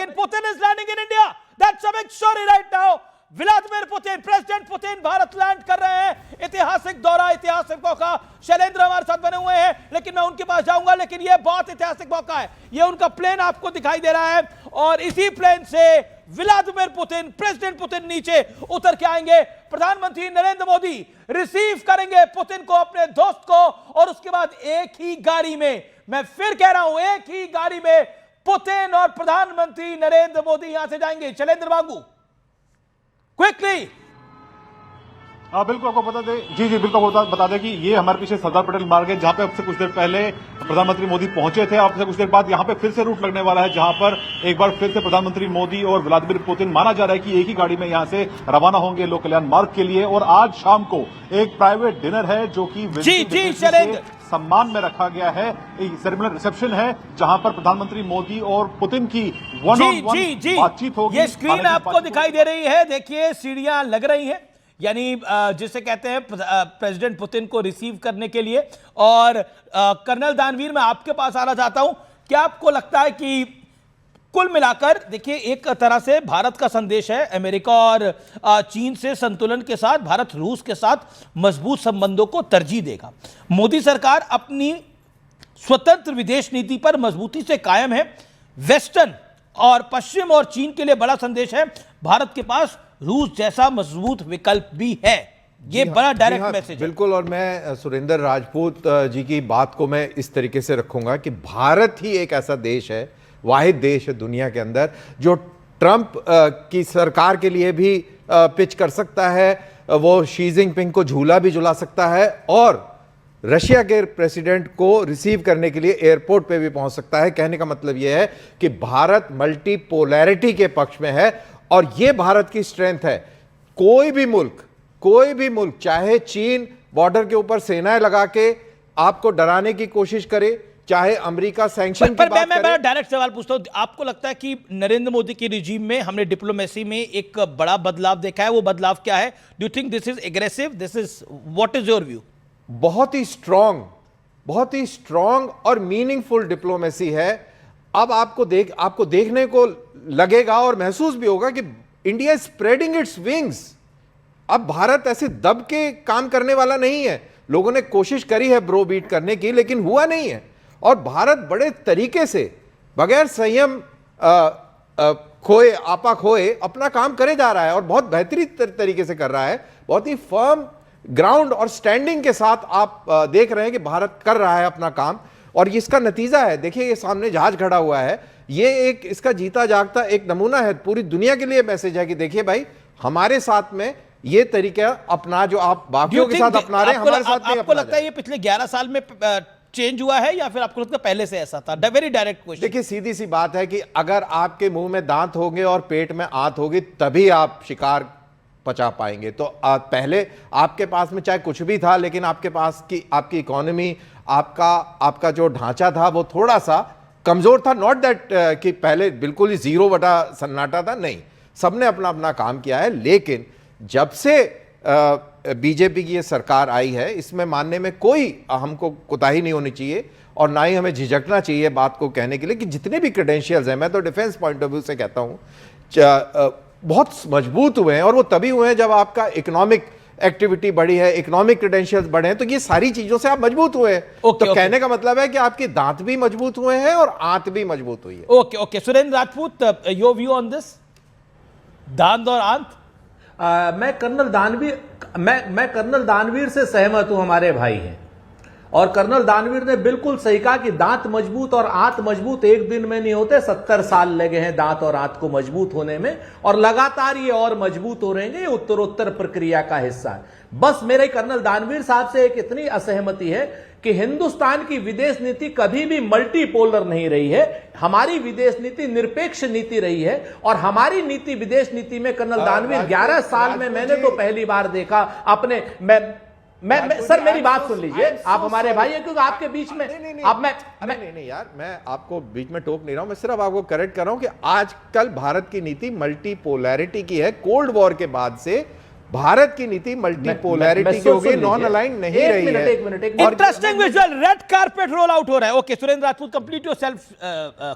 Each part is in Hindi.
Putin. Putin is landing in India. That's a big story right now. Vladimir Putin, president Putin Bharat land कर रहे हैं। ऐतिहासिक दौरा, ऐतिहासिक मौका। शैलेंद्र हमारे साथ बने हुए हैं, लेकिन मैं उनके पास जाऊंगा। लेकिन यह बहुत ऐतिहासिक मौका है। यह उनका प्लेन आपको दिखाई दे रहा है और इसी प्लेन से व्लादिमीर पुतिन, प्रेसिडेंट पुतिन नीचे उतर के आएंगे। प्रधानमंत्री नरेंद्र मोदी रिसीव करेंगे पुतिन को, अपने दोस्त को, और उसके बाद एक ही गाड़ी में, मैं फिर कह रहा हूं, एक ही गाड़ी में पुतिन और प्रधानमंत्री नरेंद्र मोदी यहां से जाएंगे। शैलेंद्र बाबू, क्विकली। बिल्कुल आपको बता दें, जी बिल्कुल बता दें कि ये हमारे पीछे सरदार पटेल मार्ग है, जहां पे अब से कुछ देर पहले प्रधानमंत्री मोदी पहुंचे थे। अब से कुछ देर बाद यहां पे फिर से रूट लगने वाला है, जहां पर एक बार फिर से प्रधानमंत्री मोदी और व्लादिमीर पुतिन माना जा रहा है कि एक ही गाड़ी में यहां से रवाना होंगे लोक कल्याण मार्ग के लिए। और आज शाम को एक प्राइवेट डिनर है जो कि सम्मान में रखा गया है। एक सेरेमनियल रिसेप्शन है जहां पर प्रधानमंत्री मोदी और पुतिन की वन ऑन वन बातचीत होगी। ये स्क्रीन आपको दिखाई दे रही है, देखिए सीढ़ियां लग रही हैं, यानी जिसे कहते हैं प्रेसिडेंट पुतिन को रिसीव करने के लिए। और कर्नल दानवीर, मैं आपके पास आना चाहता हूं। क्या आपको लगता है कि कुल मिलाकर, देखिए एक तरह से भारत का संदेश है, अमेरिका और चीन से संतुलन के साथ भारत रूस के साथ मजबूत संबंधों को तरजीह देगा। मोदी सरकार अपनी स्वतंत्र विदेश नीति पर मजबूती से कायम है। वेस्टर्न और पश्चिम और चीन के लिए बड़ा संदेश है, भारत के पास रूस जैसा मजबूत विकल्प भी है। ये बड़ा डायरेक्ट मैसेज। बिल्कुल। और मैं सुरेंद्र राजपूत जी की बात को मैं इस तरीके से रखूंगा कि भारत ही एक ऐसा देश है, वाहिद देश है दुनिया के अंदर, जो ट्रंप की सरकार के लिए भी पिच कर सकता है, वो शी जिनपिंग को झूला भी झुला सकता है, और रशिया के प्रेसिडेंट को रिसीव करने के लिए एयरपोर्ट पे भी पहुंच सकता है। कहने का मतलब यह है कि भारत मल्टीपोलैरिटी के पक्ष में है, और यह भारत की स्ट्रेंथ है। कोई भी मुल्क चाहे चीन बॉर्डर के ऊपर सेनाएं लगा के आपको डराने की कोशिश करे, चाहे अमेरिका सैंक्शन की बात करे। मैं डायरेक्ट सवाल पूछता हूं, आपको लगता है कि नरेंद्र मोदी की रिजीम में हमने डिप्लोमेसी में एक बड़ा बदलाव देखा है? वो बदलाव क्या है? Do you think this is aggressive? This is, what is your view? बहुत ही स्ट्रॉन्ग और मीनिंगफुल डिप्लोमेसी है। अब आपको देखने को लगेगा और महसूस भी होगा कि India is spreading its wings. अब भारत ऐसे दब के काम करने वाला नहीं है। लोगों ने कोशिश करी है ब्रो बीट करने की, लेकिन हुआ नहीं है। और भारत बड़े तरीके से, बगैर संयम खोए अपना काम करे जा रहा है, और बहुत बेहतरीन तरीके से कर रहा है। बहुत ही फर्म ग्राउंड और स्टैंडिंग के साथ आप देख रहे हैं कि भारत कर रहा है अपना काम, और इसका नतीजा है। देखिए, ये सामने जहाज खड़ा हुआ है, ये एक इसका जीता जागता एक नमूना है। पूरी दुनिया के लिए मैसेज है कि देखिए भाई, हमारे साथ में ये तरीका अपना, जो आप बाकियों के साथ अपना रहे हैं, हमारे साथ नहीं। आपको लगता है ये पिछले 11 साल में चेंज हुआ है, या फिर आपको लगता है पहले से ऐसा था? Very direct question. देखिए, सीधी सी बात है कि अगर आपके मुंह में दांत होंगे और पेट में आंत होगी, तभी आप शिकार पचा पाएंगे। तो पहले आपके पास में चाहे कुछ भी था, लेकिन आपके पास की आपकी इकोनॉमी, आपका जो ढांचा था, वो थोड़ा सा कमजोर था। नॉट दैट कि पहले बिल्कुल ही 0 बटा सन्नाटा था, नहीं, सबने अपना अपना काम किया है। लेकिन जब से बीजेपी की ये सरकार आई है, इसमें मानने में कोई हमको कोताही नहीं होनी चाहिए, और ना ही हमें झिझकना चाहिए बात को कहने के लिए कि जितने भी क्रेडेंशियल्स हैं, मैं तो डिफेंस पॉइंट ऑफ व्यू से कहता हूं, बहुत मजबूत हुए हैं। और वो तभी हुए हैं जब आपका इकोनॉमिक एक्टिविटी बढ़ी है, इकोनॉमिक क्रेडेंशियल्स बढ़े हैं, तो ये सारी चीजों से आप मजबूत हुए हैं। तो कहने का मतलब है कि आपके दांत भी मजबूत हुए हैं और आंत भी मजबूत हुई है। Okay Surendra Rajput, your view on this, दांत और आंत? मैं कर्नल दानवीर से सहमत हूं। हमारे भाई हैं, और कर्नल दानवीर ने बिल्कुल सही कहा कि दांत मजबूत और आंत मजबूत एक दिन में नहीं होते। 70 साल लगे हैं दांत और आंत को मजबूत होने में, और लगातार ये और मजबूत हो रहेंगे। ये उत्तरोत्तर प्रक्रिया का हिस्सा है। बस मेरे कर्नल दानवीर साहब से एक इतनी असहमति है कि हिंदुस्तान की विदेश नीति कभी भी मल्टीपोलर नहीं रही है। हमारी विदेश नीति निरपेक्ष नीति रही है, और हमारी नीति, विदेश नीति में कर्नल दानवीर 11 साल में मैंने तो पहली बार देखा अपने मैं सर, मेरी बात सुन लीजिए। आप हमारे भाई हैं, क्योंकि आपके बीच में अब नहीं यार, मैं आपको बीच में टोक नहीं रहा हूं, मैं सिर्फ आपको करेक्ट कर रहा हूं कि आजकल भारत की नीति मल्टीपोलैरिटी की है। कोल्ड वॉर के बाद से भारत की नीति मल्टीपोलैरिटी की हो गई, नॉन अलाइन नहीं रही है। एक minute interesting visual, red carpet roll out हो रहा है। Okay Surendra Rajput, complete yourself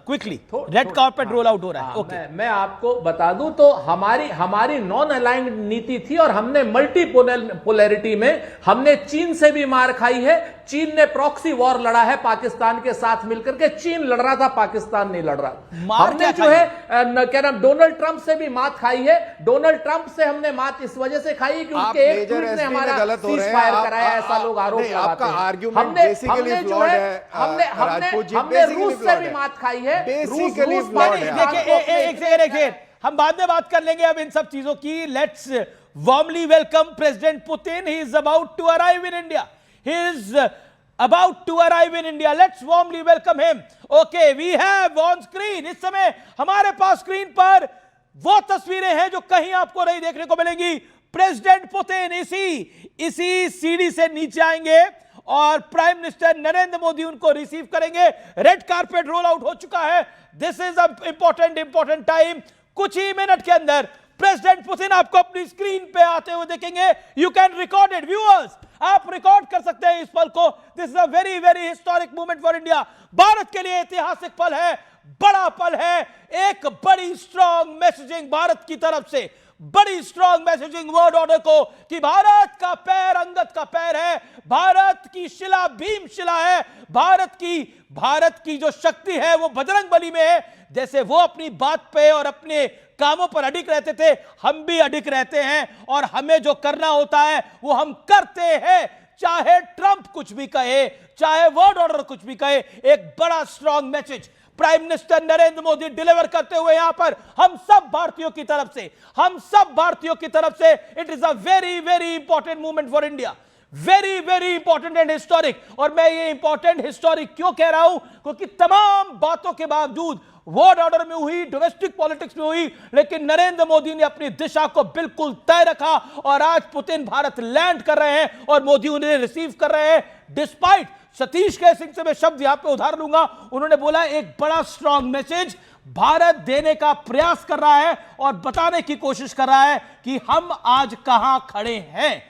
quickly. Red carpet roll out हो रहा है। ओके मैं आपको बता दूं तो हमारी नॉन अलाइंड नीति थी और हमने मल्टीपोलैरिटी में हमने चीन से भी मार खाई है। चीन ने प्रॉक्सी वॉर लड़ा है पाकिस्तान के साथ मिलकर के, चीन लड़ रहा था, पाकिस्तान नहीं लड़ रहा। हमने जो है क्या नाम डोनाल्ड ट्रंप से भी मात खाई है। डोनाल्ड ट्रंप से हमने मात इस वजह से खाई है कि उसके एक ट्वीट ने हमारा सीज फायर कराया, ऐसा लोग आरोप लगाते हैं। हमने जो है हमने रूस से भी मात खाई है। देखिए हम बाद में बात कर लेंगे अब इन सब चीजों की। Let's warmly welcome president Putin. He is about to arrive in India. He is about to arrive in India. Let's warmly welcome him. Okay, we have on screen, इस समय हमारे पास स्क्रीन पर वो तस्वीरें हैं जो कहीं आपको नहीं देखने को मिलेंगी। प्रेसिडेंट पुतिन इसी सीढ़ी से नीचे आएंगे और प्राइम मिनिस्टर नरेंद्र मोदी उनको रिसीव करेंगे। रेड कारपेट रोल आउट हो चुका है। This is a important time. कुछ ही मिनट के अंदर प्रेसिडेंट पुतिन आपको अपनी स्क्रीन पे आते हुए देखेंगे। You can record it viewers, आप रिकॉर्ड कर सकते हैं इस पल को। This is a very very historic moment for India. Bharat के लिए ऐतिहासिक पल है, बड़ा पल है। एक बड़ी स्ट्रॉन्ग मैसेजिंग भारत की तरफ से, बड़ी स्ट्रॉन्ग मैसेजिंग वर्ल्ड ऑर्डर को कि भारत का पैर अंगद का पैर है, भारत की शिला भीम शिला है, भारत की जो शक्ति है वो बजरंग बली में है। जैसे वो अपनी बात पे और अपने कामों पर अडिग रहते थे, हम भी अडिग रहते हैं और हमें जो करना होता है वो हम करते हैं, चाहे ट्रंप कुछ भी कहे, चाहे वर्ल्ड ऑर्डर कुछ भी कहे। एक बड़ा strong message prime minister Narendra Modi deliver करते हुए यहां पर हम सब भारतीयों की तरफ से it is a very very important movement for India, very very important and historic. और मैं ये इंपॉर्टेंट हिस्टोरिक क्यों कह रहा हूं, क्योंकि तमाम बातों के बावजूद वर्ल्ड ऑर्डर में हुई, डोमेस्टिक पॉलिटिक्स में हुई, लेकिन नरेंद्र मोदी ने अपनी दिशा को बिल्कुल तय रखा और आज पुतिन भारत लैंड कर रहे हैं और मोदी उन्हें रिसीव कर रहे हैं। डिस्पाइट सतीश के सिंह से मैं शब्द यहां पे उधार लूंगा, उन्होंने बोला एक बड़ा स्ट्रॉन्ग मैसेज भारत देने का प्रयास कर रहा है और बताने की कोशिश कर रहा है कि हम आज कहां खड़े हैं।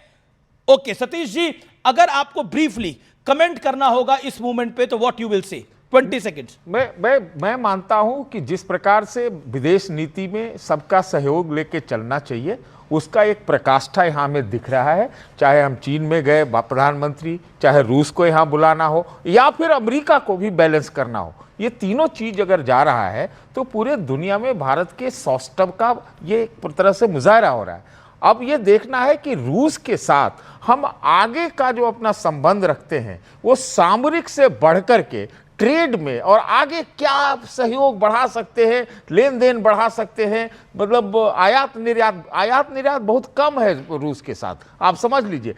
ओके सतीश जी, अगर आपको ब्रीफली कमेंट करना होगा इस मूवमेंट पे तो what you will say 20 seconds. मैं मानता हूं कि जिस प्रकार से विदेश नीति में सबका सहयोग लेके चलना चाहिए उसका एक प्रकाष्ठा यहां में दिख रहा है। चाहे हम चीन में गए प्रधानमंत्री, चाहे रूस को यहां बुलाना हो या फिर अमेरिका को भी बैलेंस करना हो, ये तीनों चीज अगर जा रहा है तो पूरे दुनिया में भारत के सौष्ठव का ये एक तरह से मुजाहरा हो रहा है। अब ये देखना है कि रूस के साथ हम आगे का जो अपना संबंध रखते हैं वो सामरिक से बढ़कर के ट्रेड में और आगे क्या सहयोग बढ़ा सकते हैं, लेन देन बढ़ा सकते हैं। मतलब आयात निर्यात बहुत कम है रूस के साथ, आप समझ लीजिए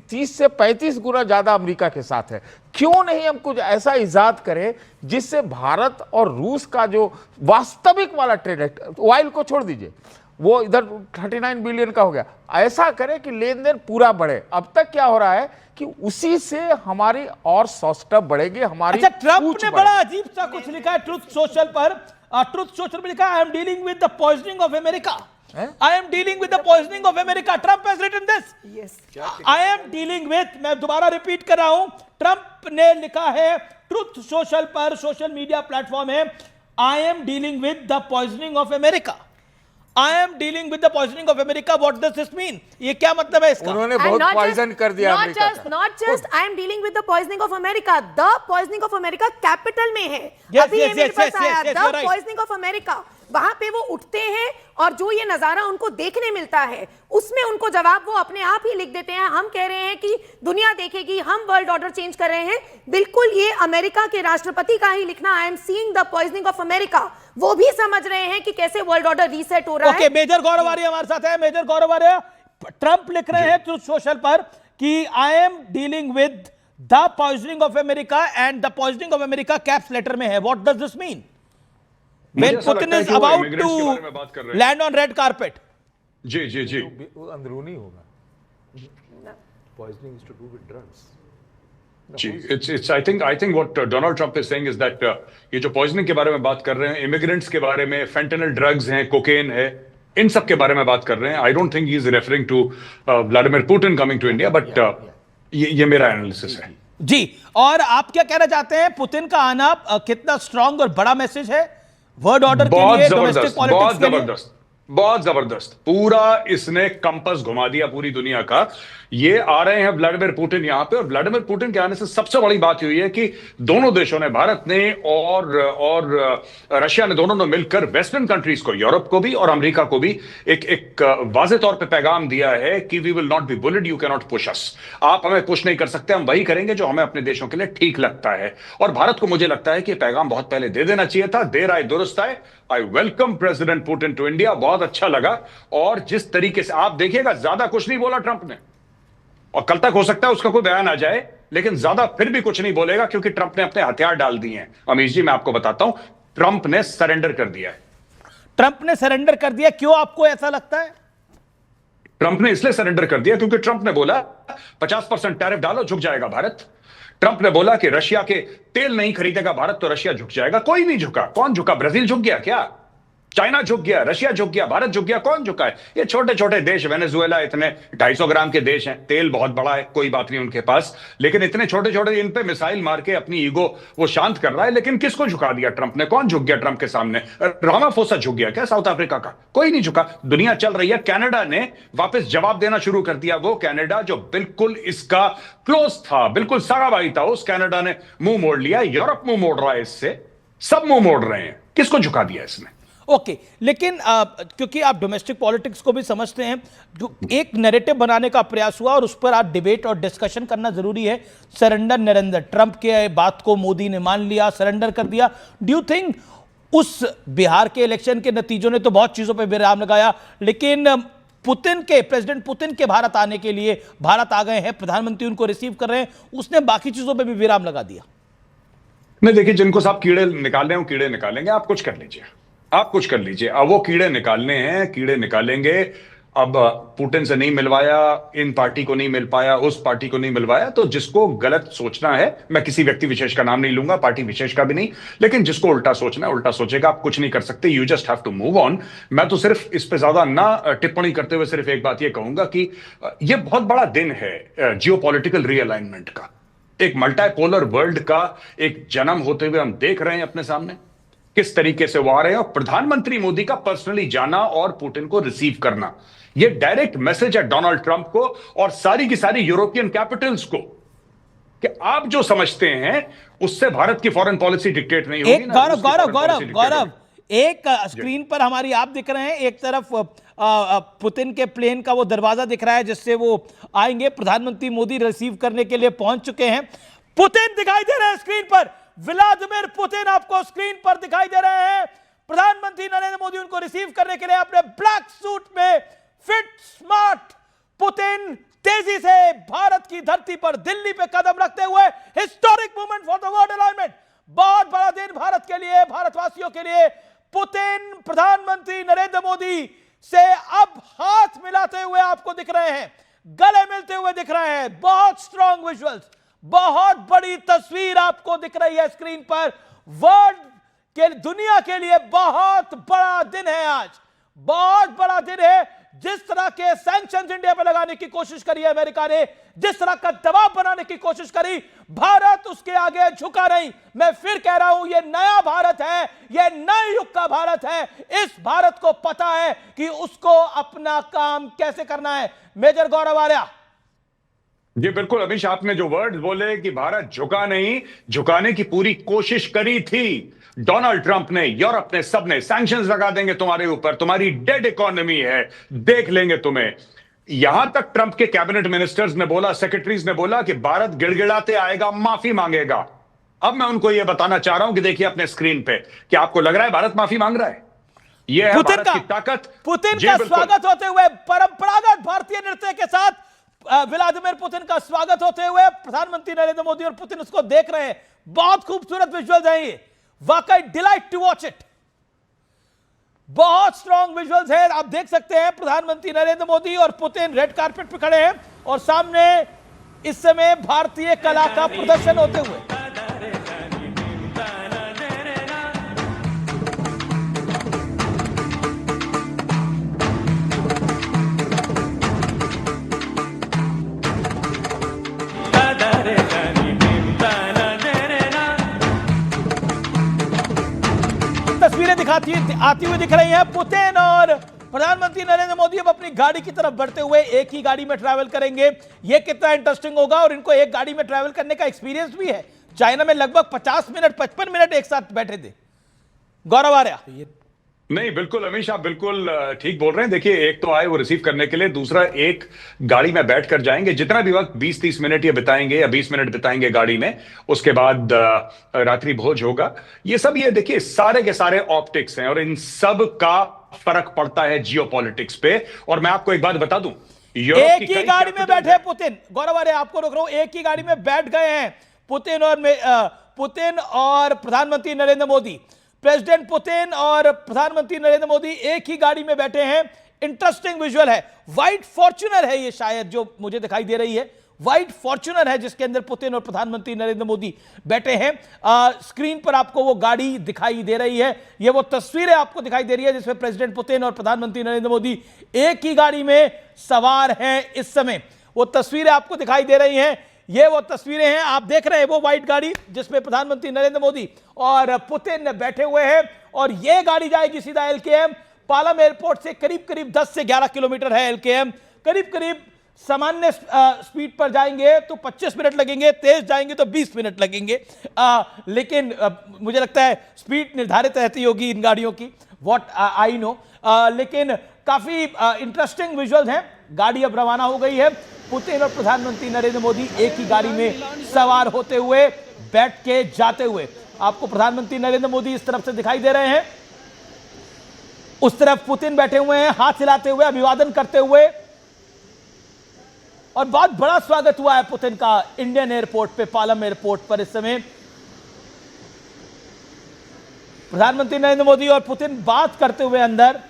30 से 35 गुना ज्यादा अमेरिका के साथ है। क्यों नहीं हम कुछ ऐसा इजाद करें जिससे भारत और रूस का जो वास्तविक वाला ट्रेड है, ऑयल को छोड़ दीजिए, वो इधर 39 बिलियन का हो गया, ऐसा करें कि लेन देन पूरा बढ़े। अब तक क्या हो रहा है कि उसी से हमारी और सौष्ठव बढ़ेगी, हमारी। अच्छा, ट्रंप ने बड़ा अजीब सा कुछ लिखा है ट्रुथ सोशल पर। ट्रुथ सोशल पर लिखा है, I am dealing with the poisoning of America. I am dealing with the poisoning of America. Trump has written this. I am dealing with, मैं दोबारा रिपीट कर रहा हूं, ट्रंप ने लिखा है ट्रुथ सोशल पर, सोशल मीडिया प्लेटफॉर्म है, I am dealing with the poisoning of America. I am dealing with the poisoning of America. What does this mean? ये क्या मतलब है इसका? उन्होंने बहुत पॉइजन कर दिया अमेरिका का। Not just I am dealing with the poisoning of America. The poisoning of America capital में है। अभी ये मेरे पास आया, the poisoning of America। वहां पे वो उठते हैं और जो ये नजारा उनको देखने मिलता है उसमें उनको जवाब वो अपने आप ही लिख देते हैं। हम कह रहे हैं कि दुनिया देखेगी, हम वर्ल्ड ऑर्डर चेंज कर रहे हैं, बिल्कुल ये अमेरिका के राष्ट्रपति का ही लिखना, I am seeing the poisoning of America. वो भी समझ रहे हैं कि कैसे वर्ल्ड ऑर्डर रीसेट हो रहा है। मेजर गौरव आर्य हमारे साथ है। मेजर गौरव आर्य, ट्रंप लिख रहे हैं ट्रुथ सोशल पर कि I am dealing with the poisoning of America and the poisoning of America caps letter में है। What does this mean? When Putin is about to land on red carpet. जी अंदरूनी होगा। Poisoning is to do with drugs. Ji, it's I think what Donald Trump is saying is that ये जो पॉइजनिंग के बारे में बात कर रहे हैं, इमिग्रेंट्स के बारे में, फेंटेनल ड्रग्स हैं, कोकेन है, इन सब के बारे में बात कर रहे हैं। I don't think he is referring to Vladimir Putin coming to India, but ये मेरा एनालिसिस है जी। और आप क्या कहना चाहते हैं, पुतिन का आना कितना स्ट्रांग और बड़ा मैसेज है वर्ल्ड ऑर्डर के लिए, डोमेस्टिक पॉलिटिक्स के लिए? बहुत जबरदस्त। पूरा इसने कंपस घुमा दिया पूरी दुनिया का। ये आ रहे हैं व्लादिमीर पुतिन यहां पे, और व्लादिमीर पुतिन के आने से सबसे बड़ी बात हुई है कि दोनों देशों ने, भारत ने और रशिया ने, दोनों ने मिलकर वेस्टर्न कंट्रीज को, यूरोप को भी और अमेरिका को भी एक वाज़ेह तौर पे पैगाम दिया है कि we will not be bullied, you can not push us. आप हमें पुश नहीं कर सकते, हम वही करेंगे जो हमें अपने देशों के लिए ठीक लगता है। और भारत को मुझे लगता है कि पैगाम बहुत पहले दे देना चाहिए था। देर आए दुरुस्त आए। I welcome president Putin to India. बहुत अच्छा लगा। और जिस तरीके से आप देखिएगा, ज्यादा कुछ नहीं बोला ट्रंप ने, और कल तक हो सकता है उसका कोई बयान आ जाए, लेकिन ज्यादा फिर भी कुछ नहीं बोलेगा, क्योंकि ट्रंप ने अपने हथियार डाल दिए हैं। अमीश जी, मैं आपको बताता हूं, ट्रंप ने सरेंडर कर दिया है। ट्रंप ने सरेंडर कर दिया, क्यों आपको ऐसा लगता है? ट्रंप ने इसलिए सरेंडर कर दिया क्योंकि ट्रंप ने बोला 50% टैरिफ डालो, झुक जाएगा भारत। ट्रंप ने बोला कि रशिया के तेल नहीं खरीदेगा भारत तो रशिया झुक जाएगा। कोई नहीं झुका। कौन झुका? ब्राजील झुक गया क्या? चाइना झुक गया? रशिया झुक गया? भारत झुक गया? कौन झुका है? ये छोटे छोटे देश, वेनेजुएला इतने 250 ग्राम के देश हैं, तेल बहुत बड़ा है, कोई बात नहीं उनके पास, लेकिन इतने छोटे छोटे इन पे मिसाइल मार के अपनी ईगो वो शांत कर रहा है। लेकिन किसको झुका दिया ट्रंप ने? कौन झुक गया ट्रंप के सामने? रामाफोसा झुक गया क्या साउथ अफ्रीका का? कोई नहीं झुका। दुनिया चल रही है। कनाडा ने वापस जवाब देना शुरू कर दिया। वो कनाडा जो बिल्कुल इसका क्लोज था, बिल्कुल सगा भाई था, उस कनाडा ने मुंह मोड़ लिया। यूरोप मुंह मोड़ रहा है इससे, सब मुंह मोड़ रहे हैं। किसको झुका दिया इसने? ओके, लेकिन क्योंकि आप डोमेस्टिक पॉलिटिक्स को भी समझते हैं, जो एक नैरेटिव बनाने का प्रयास हुआ और उस पर आज डिबेट और डिस्कशन करना जरूरी है। सरेंडर नरेंद्र, ट्रंप के बात को मोदी ने मान लिया, सरेंडर कर दिया। डू यू थिंक उस बिहार के इलेक्शन के नतीजों ने तो बहुत चीजों पर विराम लगाया, लेकिन प्रेसिडेंट पुतिन के भारत आने के लिए, भारत आ गए हैं, प्रधानमंत्री उनको रिसीव कर रहे हैं, उसने बाकी चीजों पर भी विराम लगा दिया? नहीं, देखिए, जिनको सब कीड़े निकालने हैं वो कीड़े निकालेंगे। आप कुछ कर लीजिए, आप कुछ कर लीजिए। अब वो कीड़े निकालने हैं, कीड़े निकालेंगे। अब पुतिन से नहीं मिलवाया, इन पार्टी को नहीं मिल पाया, उस पार्टी को नहीं मिलवाया, तो जिसको गलत सोचना है, मैं किसी व्यक्ति विशेष का नाम नहीं लूंगा, पार्टी विशेष का भी नहीं, लेकिन जिसको उल्टा सोचना है उल्टा सोचेगा। आप कुछ नहीं कर सकते। You just have to move on. मैं तो सिर्फ इस पे ज्यादा ना टिप्पणी करते हुए सिर्फ एक बात ये कहूंगा कि यह बहुत बड़ा दिन है जियोपॉलिटिकल रीअलाइनमेंट का। एक मल्टीपोलर वर्ल्ड का एक जन्म होते हुए हम देख रहे हैं अपने सामने, किस तरीके से वो आ रहे हैं। और प्रधानमंत्री मोदी का पर्सनली जाना और पुतिन को रिसीव करना, ये डायरेक्ट मैसेज है डोनाल्ड ट्रंप को और सारी की सारी यूरोपियन कैपिटल्स को कि आप जो समझते हैं उससे भारत की फॉरेन पॉलिसी डिक्टेट नहीं होगी। एक गौरव, एक स्क्रीन पर हमारी आप दिख रहे हैं, एक तरफ पुतिन के प्लेन का वो दरवाजा दिख रहा है जिससे वो आएंगे। प्रधानमंत्री मोदी रिसीव करने के लिए पहुंच चुके हैं। पुतिन दिखाई दे रहे हैं स्क्रीन पर, व्लादिमीर पुतिन आपको स्क्रीन पर दिखाई दे रहे हैं। प्रधानमंत्री नरेंद्र मोदी उनको रिसीव करने के लिए अपने ब्लैक सूट में फिट स्मार्ट पुतिन तेजी से भारत की धरती पर दिल्ली पे कदम रखते हुए historic moment for the world alignment. बहुत बड़ा दिन भारत के लिए, भारतवासियों के लिए। पुतिन प्रधानमंत्री नरेंद्र मोदी से अब हाथ मिलाते हुए आपको दिख रहे हैं, गले मिलते हुए दिख रहे हैं। बहुत स्ट्रॉन्ग विजुअल्स, बहुत बड़ी तस्वीर आपको दिख रही है स्क्रीन पर। वर्ल्ड के, दुनिया के लिए बहुत बड़ा दिन है आज, बहुत बड़ा दिन है। जिस तरह के सैंक्शंस इंडिया पर लगाने की कोशिश करी है अमेरिका ने, जिस तरह का दबाव बनाने की कोशिश करी, भारत उसके आगे झुका नहीं। मैं फिर कह रहा हूं, यह नया भारत है, यह नए युग का भारत है। इस भारत को पता है कि उसको अपना काम कैसे करना है। मेजर गौरव आर्या जी, बिल्कुल अमीश, आपने जो वर्ड्स बोले कि भारत झुका नहीं, झुकाने की पूरी कोशिश करी थी। डोनाल्ड ट्रंप ने, यूरोप ने, सबने सैंक्शंस लगा देंगे तुम्हारे ऊपर, तुम्हारी डेड इकोनॉमी है, देख लेंगे तुम्हें। यहां तक ट्रंप के कैबिनेट मिनिस्टर्स ने बोला, सेक्रेटरीज ने बोला कि भारत गिड़गिड़ाते आएगा, माफी मांगेगा। अब मैं उनको यह बताना चाह रहा हूं कि देखिए अपने स्क्रीन पे, क्या आपको लग रहा है भारत माफी मांग रहा है? यह है भारत की ताकत। पुतिन का स्वागत होते हुए, परंपरागत भारतीय नृत्य के साथ व्लादिमीर पुतिन का स्वागत होते हुए प्रधानमंत्री नरेंद्र मोदी और पुतिन उसको देख रहे हैं। बहुत खूबसूरत विजुअल्स हैं ये, वाकई डिलाइट टू वॉच इट। बहुत स्ट्रॉन्ग विजुअल्स हैं, आप देख सकते हैं। प्रधानमंत्री नरेंद्र मोदी और पुतिन रेड कारपेट पर खड़े हैं और सामने इस समय भारतीय कला का प्रदर्शन होते हुए। आती हुई दिख रही हैं। पुतिन और प्रधानमंत्री नरेंद्र मोदी अब अपनी गाड़ी की तरफ बढ़ते हुए एक ही गाड़ी में ट्रैवल करेंगे। यह कितना इंटरेस्टिंग होगा, और इनको एक गाड़ी में ट्रैवल करने का एक्सपीरियंस भी है। चाइना में लगभग 50 मिनट 55 मिनट एक साथ बैठे थे। गौरव आर्या। नहीं, बिल्कुल अमीश, आप बिल्कुल ठीक बोल रहे हैं। देखिए, एक तो आए वो रिसीव करने के लिए, दूसरा एक गाड़ी में बैठकर जाएंगे। जितना भी वक्त 20-30 मिनट ये बिताएंगे या 20 मिनट बिताएंगे गाड़ी में, उसके बाद रात्रि भोज होगा। ये सब, ये देखिए, सारे के सारे ऑप्टिक्स हैं और इन सब का फर्क पड़ता है जियोपॉलिटिक्स पे। और मैं आपको एक बात बता दूं, एक ही गाड़ी में बैठे पुतिन, गौरव आर्या आपको रोक रहा हूं, एक ही गाड़ी में बैठ गए हैं पुतिन और प्रधानमंत्री नरेंद्र मोदी। प्रेसिडेंट पुतिन और प्रधानमंत्री नरेंद्र मोदी एक ही गाड़ी में बैठे हैं। इंटरेस्टिंग विजुअल है, व्हाइट फॉर्च्यूनर है ये, शायद जो मुझे दिखाई दे रही है व्हाइट फॉर्च्यूनर है, जिसके अंदर पुतिन और प्रधानमंत्री नरेंद्र मोदी बैठे हैं। स्क्रीन पर आपको वो गाड़ी दिखाई दे रही है, ये वो तस्वीरें आपको दिखाई दे रही है जिसमें प्रेसिडेंट पुतिन और प्रधानमंत्री नरेंद्र मोदी एक ही गाड़ी में सवार हैं इस समय। वो तस्वीरें आपको दिखाई दे रही हैं, ये वो तस्वीरें हैं, आप देख रहे हैं वो व्हाइट गाड़ी जिसमें प्रधानमंत्री नरेंद्र मोदी और पुतिन बैठे हुए हैं। और ये गाड़ी जाएगी सीधा एलकेएम। पालम एयरपोर्ट से करीब करीब 10 से 11 किलोमीटर है एलकेएम। करीब करीब सामान्य स्पीड पर जाएंगे तो 25 मिनट लगेंगे, तेज जाएंगे तो 20 मिनट लगेंगे। लेकिन मुझे लगता है स्पीड निर्धारित रहती होगी इन गाड़ियों की, व्हाट आई नो। लेकिन काफी इंटरेस्टिंग विजुअल्स हैं। गाड़ी अब रवाना हो गई है। पुतिन और प्रधानमंत्री नरेंद्र मोदी एक ही गाड़ी में सवार होते हुए, बैठ के जाते हुए। आपको प्रधानमंत्री नरेंद्र मोदी इस तरफ से दिखाई दे रहे हैं, उस तरफ पुतिन बैठे हुए हैं, हाथ हिलाते हुए, अभिवादन करते हुए। और बहुत बड़ा स्वागत हुआ है पुतिन का इंडियन एयरपोर्ट पे, पालम एयरपोर्ट पर इस समय। प्रधानमंत्री नरेंद्र मोदी और पुतिन बात करते हुए अंदर,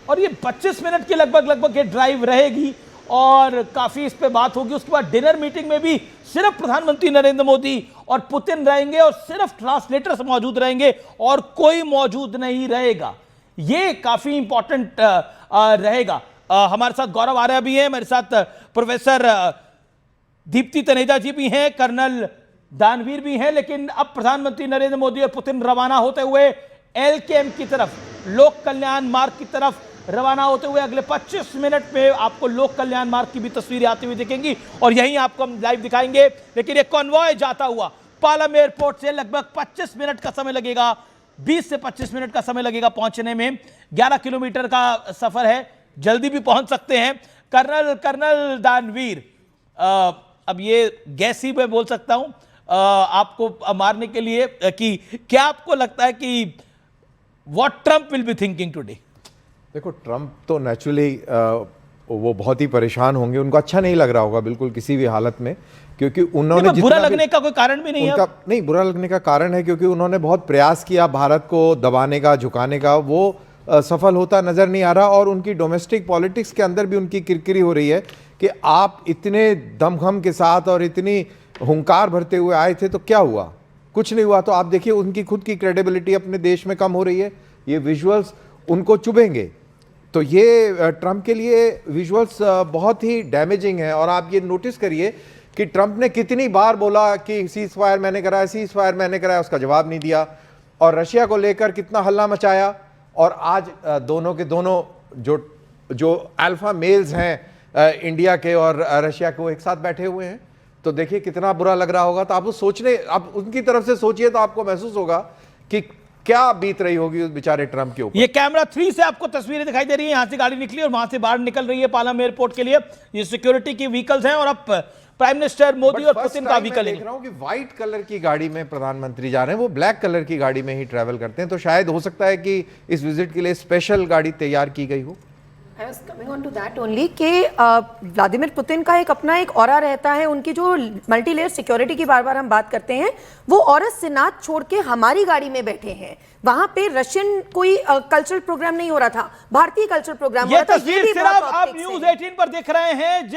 और ये 25 मिनट की लगभग ये ड्राइव रहेगी और काफी इस पे बात होगी। उसके बाद डिनर मीटिंग में भी सिर्फ प्रधानमंत्री नरेंद्र मोदी और पुतिन रहेंगे और सिर्फ ट्रांसलेटर्स मौजूद रहेंगे और कोई मौजूद नहीं रहेगा। ये काफी इंपॉर्टेंट रहेगा। हमारे साथ गौरव आर्या भी है, मेरे साथ प्रोफेसर दीप्ति तनेजा जी भी हैं, कर्नल दानवीर भी हैं। लेकिन अब प्रधानमंत्री नरेंद्र मोदी और पुतिन रवाना होते हुए एलकेएम की तरफ, लोक कल्याण मार्ग की तरफ रवाना होते हुए। अगले 25 मिनट में आपको लोक कल्याण मार्ग की भी तस्वीरें आती हुई दिखेंगी और यहीं आपको हम लाइव दिखाएंगे। लेकिन ये कॉन्वॉय जाता हुआ पालम एयरपोर्ट से लगभग 25 मिनट का समय लगेगा, 20 से 25 मिनट का समय लगेगा पहुंचने में। 11 किलोमीटर का सफर है, जल्दी भी पहुंच सकते हैं। कर्नल दानवीर, अब ये गैस ही मैं बोल सकता हूं आपको मारने के लिए कि क्या आपको लगता है कि what Trump will be thinking today? देखो, ट्रंप तो नेचुरली वो बहुत ही परेशान होंगे, उनको अच्छा नहीं लग रहा होगा बिल्कुल किसी भी हालत में, क्योंकि उन्होंने बुरा लगने का कोई कारण भी नहीं है। नहीं, बुरा लगने का कारण है क्योंकि उन्होंने बहुत प्रयास किया भारत को दबाने का, झुकाने का, वो सफल होता नजर नहीं आ रहा। और उनकी डोमेस्टिक पॉलिटिक्स के अंदर भी उनकी किरकिरी हो रही है कि आप इतने दमखम के साथ और इतनी हुंकार भरते हुए आए थे तो क्या हुआ? कुछ नहीं हुआ। तो आप देखिए उनकी खुद की क्रेडिबिलिटी अपने देश में कम हो रही है। ये विजुअल्स उनको चुभेंगे। तो ये ट्रंप के लिए विजुअल्स बहुत ही डैमेजिंग है। और आप ये नोटिस करिए कि ट्रंप ने कितनी बार बोला कि सीज फायर मैंने कराया, सीज फायर मैंने कराया, उसका जवाब नहीं दिया। और रशिया को लेकर कितना हल्ला मचाया। और आज दोनों के दोनों जो अल्फा मेल्स हैं इंडिया के और रशिया के, वो एक साथ बैठे हुए हैं। तो देखिए कितना बुरा लग रहा होगा। तो आप उनकी तरफ से सोचिए तो आपको महसूस होगा कि क्या बीत रही होगी उस बेचारे ट्रंप के ऊपर। ये कैमरा 3 से आपको तस्वीरें दिखाई दे रही है, यहां से गाड़ी निकली और वहां से बाहर निकल रही है पालम एयरपोर्ट के लिए। ये सिक्योरिटी की व्हीकल्स हैं और अब प्राइम मिनिस्टर मोदी और पुतिन का व्हीकल है। देख रहा हूं कि व्हाइट कलर की गाड़ी में प्रधानमंत्री जा रहे हैं, वो ब्लैक कलर की गाड़ी में ही ट्रैवल करते हैं। तो शायद हो सकता है कि इस विजिट के लिए स्पेशल गाड़ी तैयार की गई हो। I was coming on to that only कि व्लादिमीर पुतिन का अपना एक ऑरा रहता है। उनकी जो मल्टी लेयर सिक्योरिटी की बार बार हम बात करते हैं, वो औरत सिनात छोड़ के हमारी गाड़ी में बैठे हैं। वहां पे रशियन कोई कल्चरल प्रोग्राम नहीं हो रहा था, भारतीय कल्चरल प्रोग्राम हो रहा था। तस्वीर सिर्फ आप न्यूज 18 पर देख रहे हैं,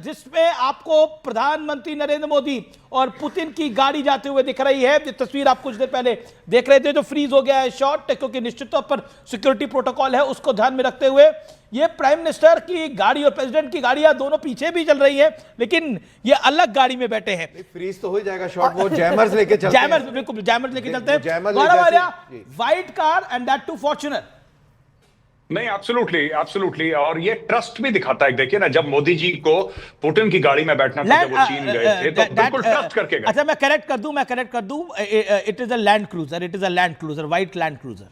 जिसमें आपको प्रधानमंत्री नरेंद्र मोदी और पुतिन की गाड़ी जाते हुए दिख रही है। तस्वीर आप कुछ देर पहले देख रहे थे, जो फ्रीज हो गया है शॉट, क्योंकि निश्चित तौर पर सिक्योरिटी प्रोटोकॉल है, उसको ध्यान में रखते हुए ये प्राइम मिनिस्टर की गाड़ी और प्रेसिडेंट की गाड़ियां दोनों पीछे भी चल रही है, लेकिन ये अलग गाड़ी में बैठे हैं। फ्रीज तो हो जाएगा शॉट, वो जैमर्स लेके चलते हैं। बिल्कुल जैमर्स लेके चलते हैं। Gaurav Arya, white car and that too Fortuner. नहीं, एब्सोल्युटली एब्सोल्युटली, और ये ट्रस्ट भी दिखाता है। देखिए ना, जब मोदी जी को पुतिन की गाड़ी में बैठना था, जब वो चीन गए थे, तो बिल्कुल ट्रस्ट करके गए। अच्छा, मैं करेक्ट कर दूं, it is a land cruiser, white land cruiser.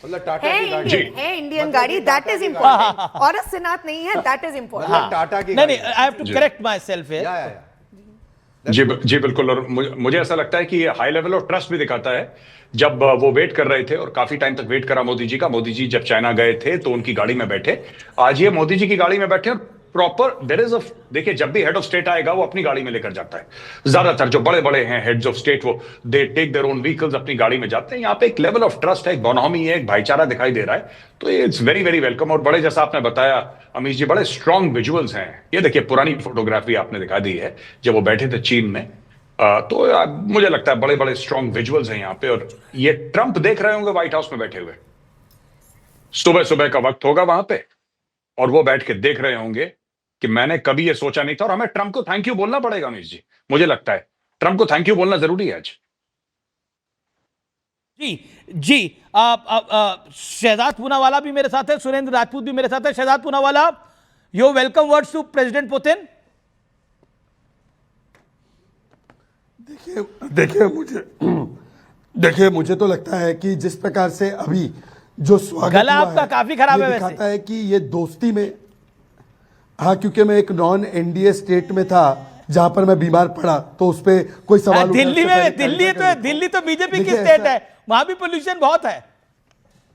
मतलब टाटा की गाड़ी है इंडियन गाड़ी, दैट इज इंपॉर्टेंट। और सिनात नहीं है, दैट इज इंपॉर्टेंट। टाटा की नहीं, I have to correct my self या जी बिल्कुल। और मुझे ऐसा लगता है कि ये हाई लेवल ऑफ ट्रस्ट भी दिखाता है। जब वो वेट कर रहे थे और काफी टाइम तक वेट करा मोदी जी का, मोदी जी जब चाइना गए थे तो उनकी गाड़ी में बैठे, आज ये मोदी जी की गाड़ी में बैठे और प्रॉपर देयर इज अ, देखिए जब भी हेड ऑफ स्टेट आएगा वो अपनी गाड़ी में लेकर जाता है। ज्यादातर जो बड़े बड़े हैं हेड्स ऑफ स्टेट, वो they take their own vehicles, अपनी गाड़ी में जाते हैं। यहाँ पे एक लेवल ऑफ ट्रस्ट है, एक बोनहोमी है, एक भाईचारा दिखाई दे रहा है, तो ये इट्स वेरी वेरी वेलकम। और बड़े, जैसा आपने बताया अमीश जी, बड़े स्ट्रॉन्ग विजुअल्स हैं। ये देखिए पुरानी फोटोग्राफी आपने दिखा दी है जब वो बैठे थे चीन में, तो मुझे लगता है बड़े बड़े स्ट्रॉन्ग विजुअल्स हैं यहाँ पे। और ये ट्रंप देख रहे होंगे व्हाइट हाउस में बैठे हुए, सुबह सुबह का वक्त होगा वहां पे, और वो बैठ के देख रहे होंगे कि मैंने कभी ये सोचा नहीं था। और हमें ट्रंप को थैंक यू बोलना पड़ेगा अमीश जी, मुझे लगता है ट्रंप को थैंक यू बोलना जरूरी है आज। जी शहजाद पूनावाला भी मेरे साथ है, सुरेंद्र राजपूत भी मेरे साथ है। Shehzad Poonawalla, your welcome words to president Putin. देखिए मुझे तो लगता है कि जिस प्रकार से अभी जो स्वागत गला हुआ आपका है, काफी खराब ये है वैसे। दिखाता है कि ये दोस्ती में, हाँ, क्योंकि मैं एक नॉन एनडीए स्टेट में था जहां पर मैं बीमार पड़ा, तो उस पर कोई सवाल उठाने दिल्ली से में, पहले दिल्ली तो बीजेपी की देखिए, स्टेट ऐसा- है, वहां भी पोल्यूशन बहुत है।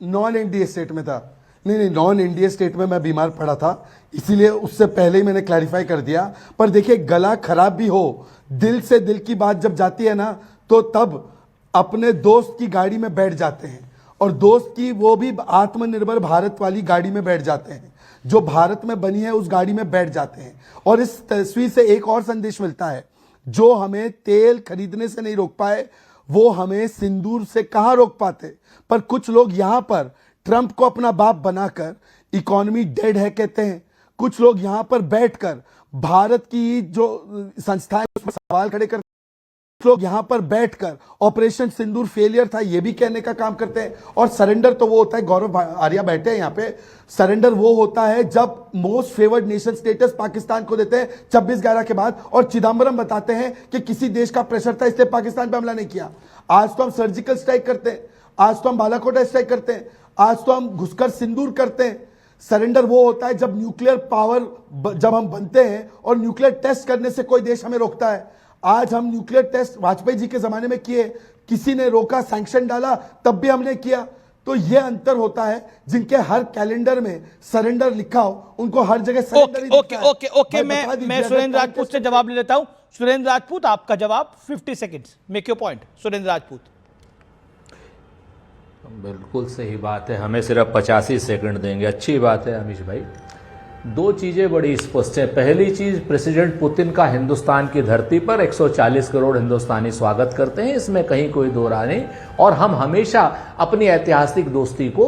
नॉन एनडीए स्टेट में था, नहीं, नॉन एनडीए स्टेट में मैं बीमार पड़ा था, इसीलिए उससे पहले ही मैंने क्लैरिफाई कर दिया। पर देखिए, गला खराब भी हो, दिल से दिल की बात जब जाती है ना, तो तब अपने दोस्त की गाड़ी में बैठ जाते हैं, और दोस्त की वो भी आत्मनिर्भर भारत वाली गाड़ी में बैठ जाते हैं, जो भारत में बनी है उस गाड़ी में बैठ जाते हैं। और इस तस्वीर से एक और संदेश मिलता है, जो हमें तेल खरीदने से नहीं रोक पाए, वो हमें सिंदूर से कहां रोक पाते। पर कुछ लोग यहां पर ट्रंप को अपना बाप बनाकर इकोनॉमी डेड है कहते हैं, कुछ लोग यहां पर बैठकर भारत की जो संस्थाएं उसमें सवाल खड़े करते हैं, कुछ लोग यहां पर बैठकर ऑपरेशन सिंदूर फेलियर था ये भी कहने का काम करते हैं। और सरेंडर तो वो होता है, गौरव आर्या बैठे हैं यहाँ पे, सरेंडर वो होता है जब most favoured nation status Pakistan को देते हैं 26/11 के बाद, और चिदम्बरम बताते हैं कि किसी देश का प्रेशर था इसलिए पाकिस्तान पे हमला नहीं किया। आज तो हम सर्जिकल स्ट्राइक करते हैं, आज तो हम बालाकोट स्ट्राइक करते हैं, आज तो हम घुसकर सिंदूर करते हैं। सरेंडर वो होता है जब न्यूक्लियर पावर जब हम बनते हैं और न्यूक्लियर टेस्ट करने से कोई देश हमें रोकता है। आज हम न्यूक्लियर टेस्ट वाजपेयी जी के जमाने में किए, किसी ने रोका, सैंक्शन डाला, तब भी हमने किया। तो यह अंतर होता है, जिनके हर कैलेंडर में सरेंडर लिखा हो उनको हर जगह सरेंडर ही दिखता है। ओके, मैं सुरेंद्र राजपूत से जवाब ले लेता हूं। सुरेंद्र राजपूत, आपका जवाब 50 seconds, make your point. Surendra Rajput. बिल्कुल सही बात है, हमें सिर्फ 85 सेकंड देंगे। अच्छी बात है अमीश भाई। दो चीज़ें बड़ी स्पष्ट हैं। पहली चीज़, प्रेसिडेंट पुतिन का हिंदुस्तान की धरती पर 140 करोड़ हिंदुस्तानी स्वागत करते हैं, इसमें कहीं कोई दो राय नहीं। और हम हमेशा अपनी ऐतिहासिक दोस्ती को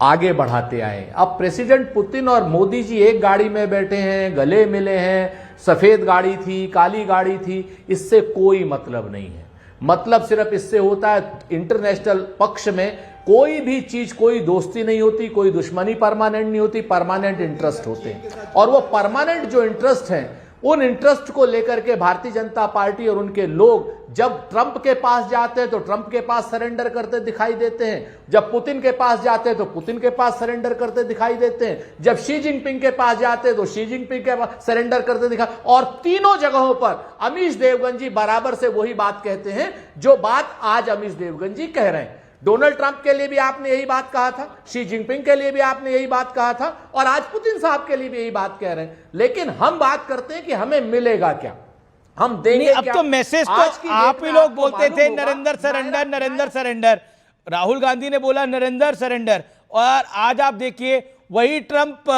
आगे बढ़ाते आए। अब प्रेसिडेंट पुतिन और मोदी जी एक गाड़ी में बैठे हैं, गले मिले हैं, सफ़ेद गाड़ी थी, काली गाड़ी थी, इससे कोई मतलब नहीं है। मतलब सिर्फ इससे होता है, इंटरनेशनल पक्ष में कोई भी चीज, कोई दोस्ती नहीं होती, कोई दुश्मनी परमानेंट नहीं होती, परमानेंट इंटरेस्ट होते हैं। और वो परमानेंट जो इंटरेस्ट हैं, उन इंटरेस्ट को लेकर के भारतीय जनता पार्टी और उनके लोग जब ट्रंप के पास जाते हैं तो ट्रंप के पास सरेंडर करते दिखाई देते हैं, जब पुतिन के पास जाते हैं तो पुतिन के पास सरेंडर करते दिखाई देते हैं, जब शी जिनपिंग के पास जाते हैं तो शी जिनपिंग के पास सरेंडर करते दिखाई। और तीनों जगहों पर अमीश देवगन जी बराबर से वही बात कहते हैं जो बात आज अमीश देवगन जी कह रहे हैं। डोनाल्ड ट्रंप के लिए भी आपने यही बात कहा था, शी जिनपिंग के लिए भी आपने यही बात कहा था, और आज पुतिन साहब के लिए भी यही बात कह रहे हैं। लेकिन हम बात करते हैं कि हमें मिलेगा क्या, हम देंगे अब क्या? तो मैसेज तो आप ही लोग बोलते थे, नरेंद्र सरेंडर, नरेंद्र सरेंडर। राहुल गांधी ने बोला नरेंद्र सरेंडर, और आज आप देखिए वही ट्रंप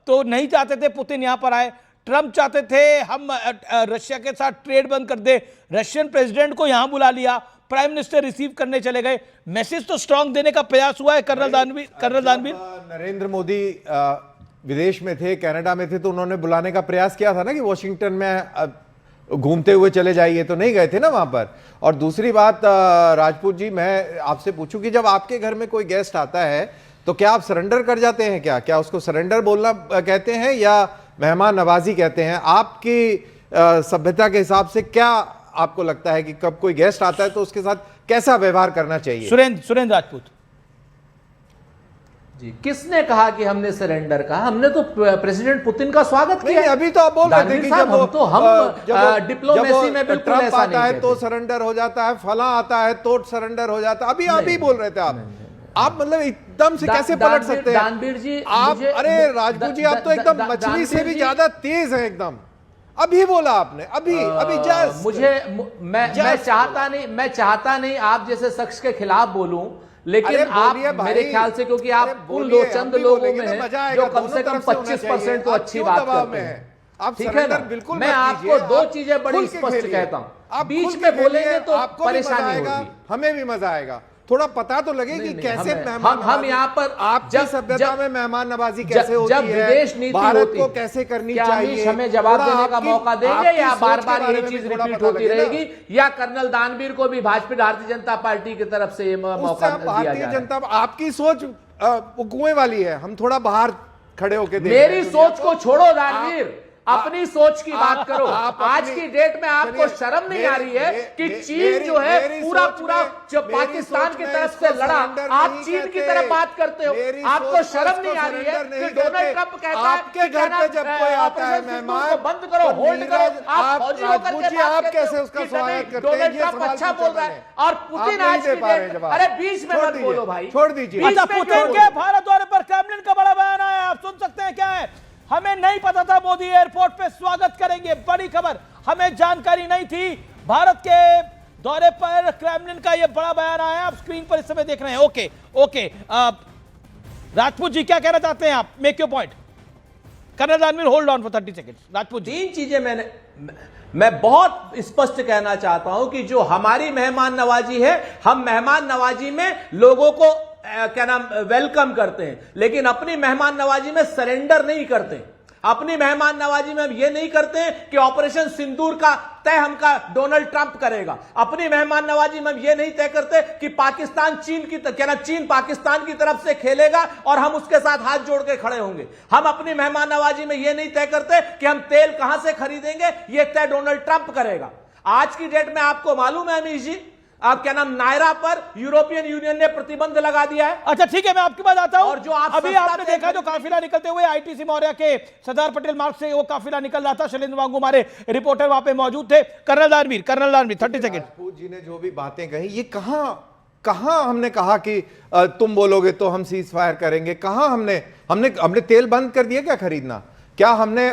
तो नहीं चाहते थे पुतिन यहां पर आए। ट्रंप चाहते थे हम रशिया के साथ ट्रेड बंद कर दे, रशियन प्रेसिडेंट को यहां बुला लिया, प्राइम मिनिस्टर रिसीव करने चले गए। मैसेज तो स्ट्रांग देने का प्रयास हुआ है। कर्नल दानवीर, नरेंद्र मोदी विदेश में थे, कनाडा में थे, तो उन्होंने बुलाने का प्रयास किया था ना कि वॉशिंगटन में घूमते हुए चले जाइए, तो नहीं गए थे ना वहां पर। और दूसरी बात राजपूत जी, मैं आपसे पूछूं कि जब आपके घर में कोई गेस्ट आता है तो क्या आप सरेंडर कर जाते हैं? क्या उसको सरेंडर बोलना कहते हैं या मेहमान नवाजी कहते हैं? आपकी सभ्यता के हिसाब से क्या आपको लगता है कि कब कोई गेस्ट आता है तो उसके साथ कैसा व्यवहार करना चाहिए? सुरेंद्र राजपूत जी, किसने कहा कि हमने सरेंडर कहा? हमने तो प्रेसिडेंट पुतिन का स्वागत किया। अभी तो आप बोल रहे थे कि जब डिप्लोमेसी में बिल्कुल ट्रंप ऐसा आता है नहीं तो सरेंडर हो जाता है, फला आता है तो सरेंडर हो जाता है। अभी बोल रहे थे आप मतलब एकदम से कैसे पलट सकते हैं दानवीर जी? आप अरे राजपूत जी, आप तो एकदम मछली से भी ज्यादा तेज हैं एकदम। अभी बोला आपने, अभी जस्ट मैं चाहता नहीं आप जैसे शख्स के खिलाफ बोलूं, लेकिन आप मेरे ख्याल से, क्योंकि आप उन चंद लोगों में हैं जो कम से कम 25% तो अच्छी बात करते हैं, आप ठीक है ना? बिल्कुल मैं आपको दो चीजें बड़ी स्पष्ट कहता हूं, बीच में बोलेंगे तो परेशानी होगी, हमें भी मजा आएगा। थोड़ा पता तो लगे कि कैसे हम यहाँ पर आपकी सभ्यता में मेहमान नवाजी कैसे होती है, जब विदेश नीति भारत को कैसे करनी चाहिए, हमें जवाब देने का मौका देंगे या बार बार यही चीज रिपीट होती रहेगी, या कर्नल दानवीर को भी भारतीय जनता पार्टी की तरफ से मौका दिया जाए? भारतीय जनता, आपकी सोच कुएं वाली है, हम थोड़ा बाहर खड़े होके मेरी सोच को छोड़ो दानवीर, अपनी सोच की बात करो। आज की डेट में आपको शर्म नहीं आ रही है कि चीन जो है पूरा जो पाकिस्तान की तरफ से लड़ा, आप चीन की तरफ बात करते हो, आपको शर्म नहीं आ रही है कि डोनाल्ड ट्रंप कहता है आपके घर पे जब कोई आता है मेहमान, बंद करो, होल्ड करो, आप फौजी होकर के बात करते कैसे उसका स्वागत करते हैं? डोनाल्ड ट्रंप अच्छा बोल रहा है और पुतिन आज की डेट, अरे बीच में मत बोलो भाई, छोड़ दीजिए। अच्छा, पुतिन के भारत दौरे पर क्रेमलिन का बड़ा बयान आया, आप सुन सकते हैं क्या है? हमें नहीं पता था मोदी एयरपोर्ट पे स्वागत करेंगे, बड़ी खबर, हमें जानकारी नहीं थी। भारत के दौरे पर क्रेमलिन का यह बड़ा बयान आया, आप स्क्रीन पर इस समय देख रहे हैं। ओके राजपूत जी क्या कहना चाहते हैं आप? Make your point. Colonel Danveer hold on for 30 seconds. Rajput ji, 3 चीजें मैं बहुत स्पष्ट कहना चाहता हूं कि जो हमारी मेहमान नवाजी है, हम मेहमान नवाजी में लोगों को क्या नाम वेलकम करते हैं, लेकिन अपनी मेहमान नवाजी में सरेंडर नहीं करते। अपनी मेहमान नवाजी में हम ये नहीं करते हैं कि ऑपरेशन सिंदूर का तय हमका डोनाल्ड ट्रंप करेगा। अपनी मेहमान नवाजी में हम ये नहीं तय करते कि पाकिस्तान चीन पाकिस्तान की तरफ से खेलेगा और हम उसके साथ हाथ जोड़ के खड़े होंगे। हम अपनी मेहमान नवाजी में ये नहीं तय करते कि हम तेल कहां से खरीदेंगे, ये तय डोनाल्ड ट्रंप करेगा। आज की डेट में आपको मालूम है अमीश जी, आप क्या नाम नायरा पर यूरोपियन यूनियन ने प्रतिबंध लगा दिया है। अच्छा ठीक है, मैं आपकी बात आता हूं। और जो आप अभी आपने देखा जो काफिला निकलते हुए आईटीसी मौर्या के सरदार पटेल मार्ग से वो काफिला निकल रहा था, शैलेंद्र वांगू हमारे रिपोर्टर वहां पे मौजूद थे। कर्नल दानवीर 30 सेकंड। राजपूत जी ने जो भी बातें कही, ये कहां हमने कहा कि तुम बोलोगे तो हम सीज फायर करेंगे? कहां हमने तेल बंद कर दिया क्या खरीदना? क्या हमने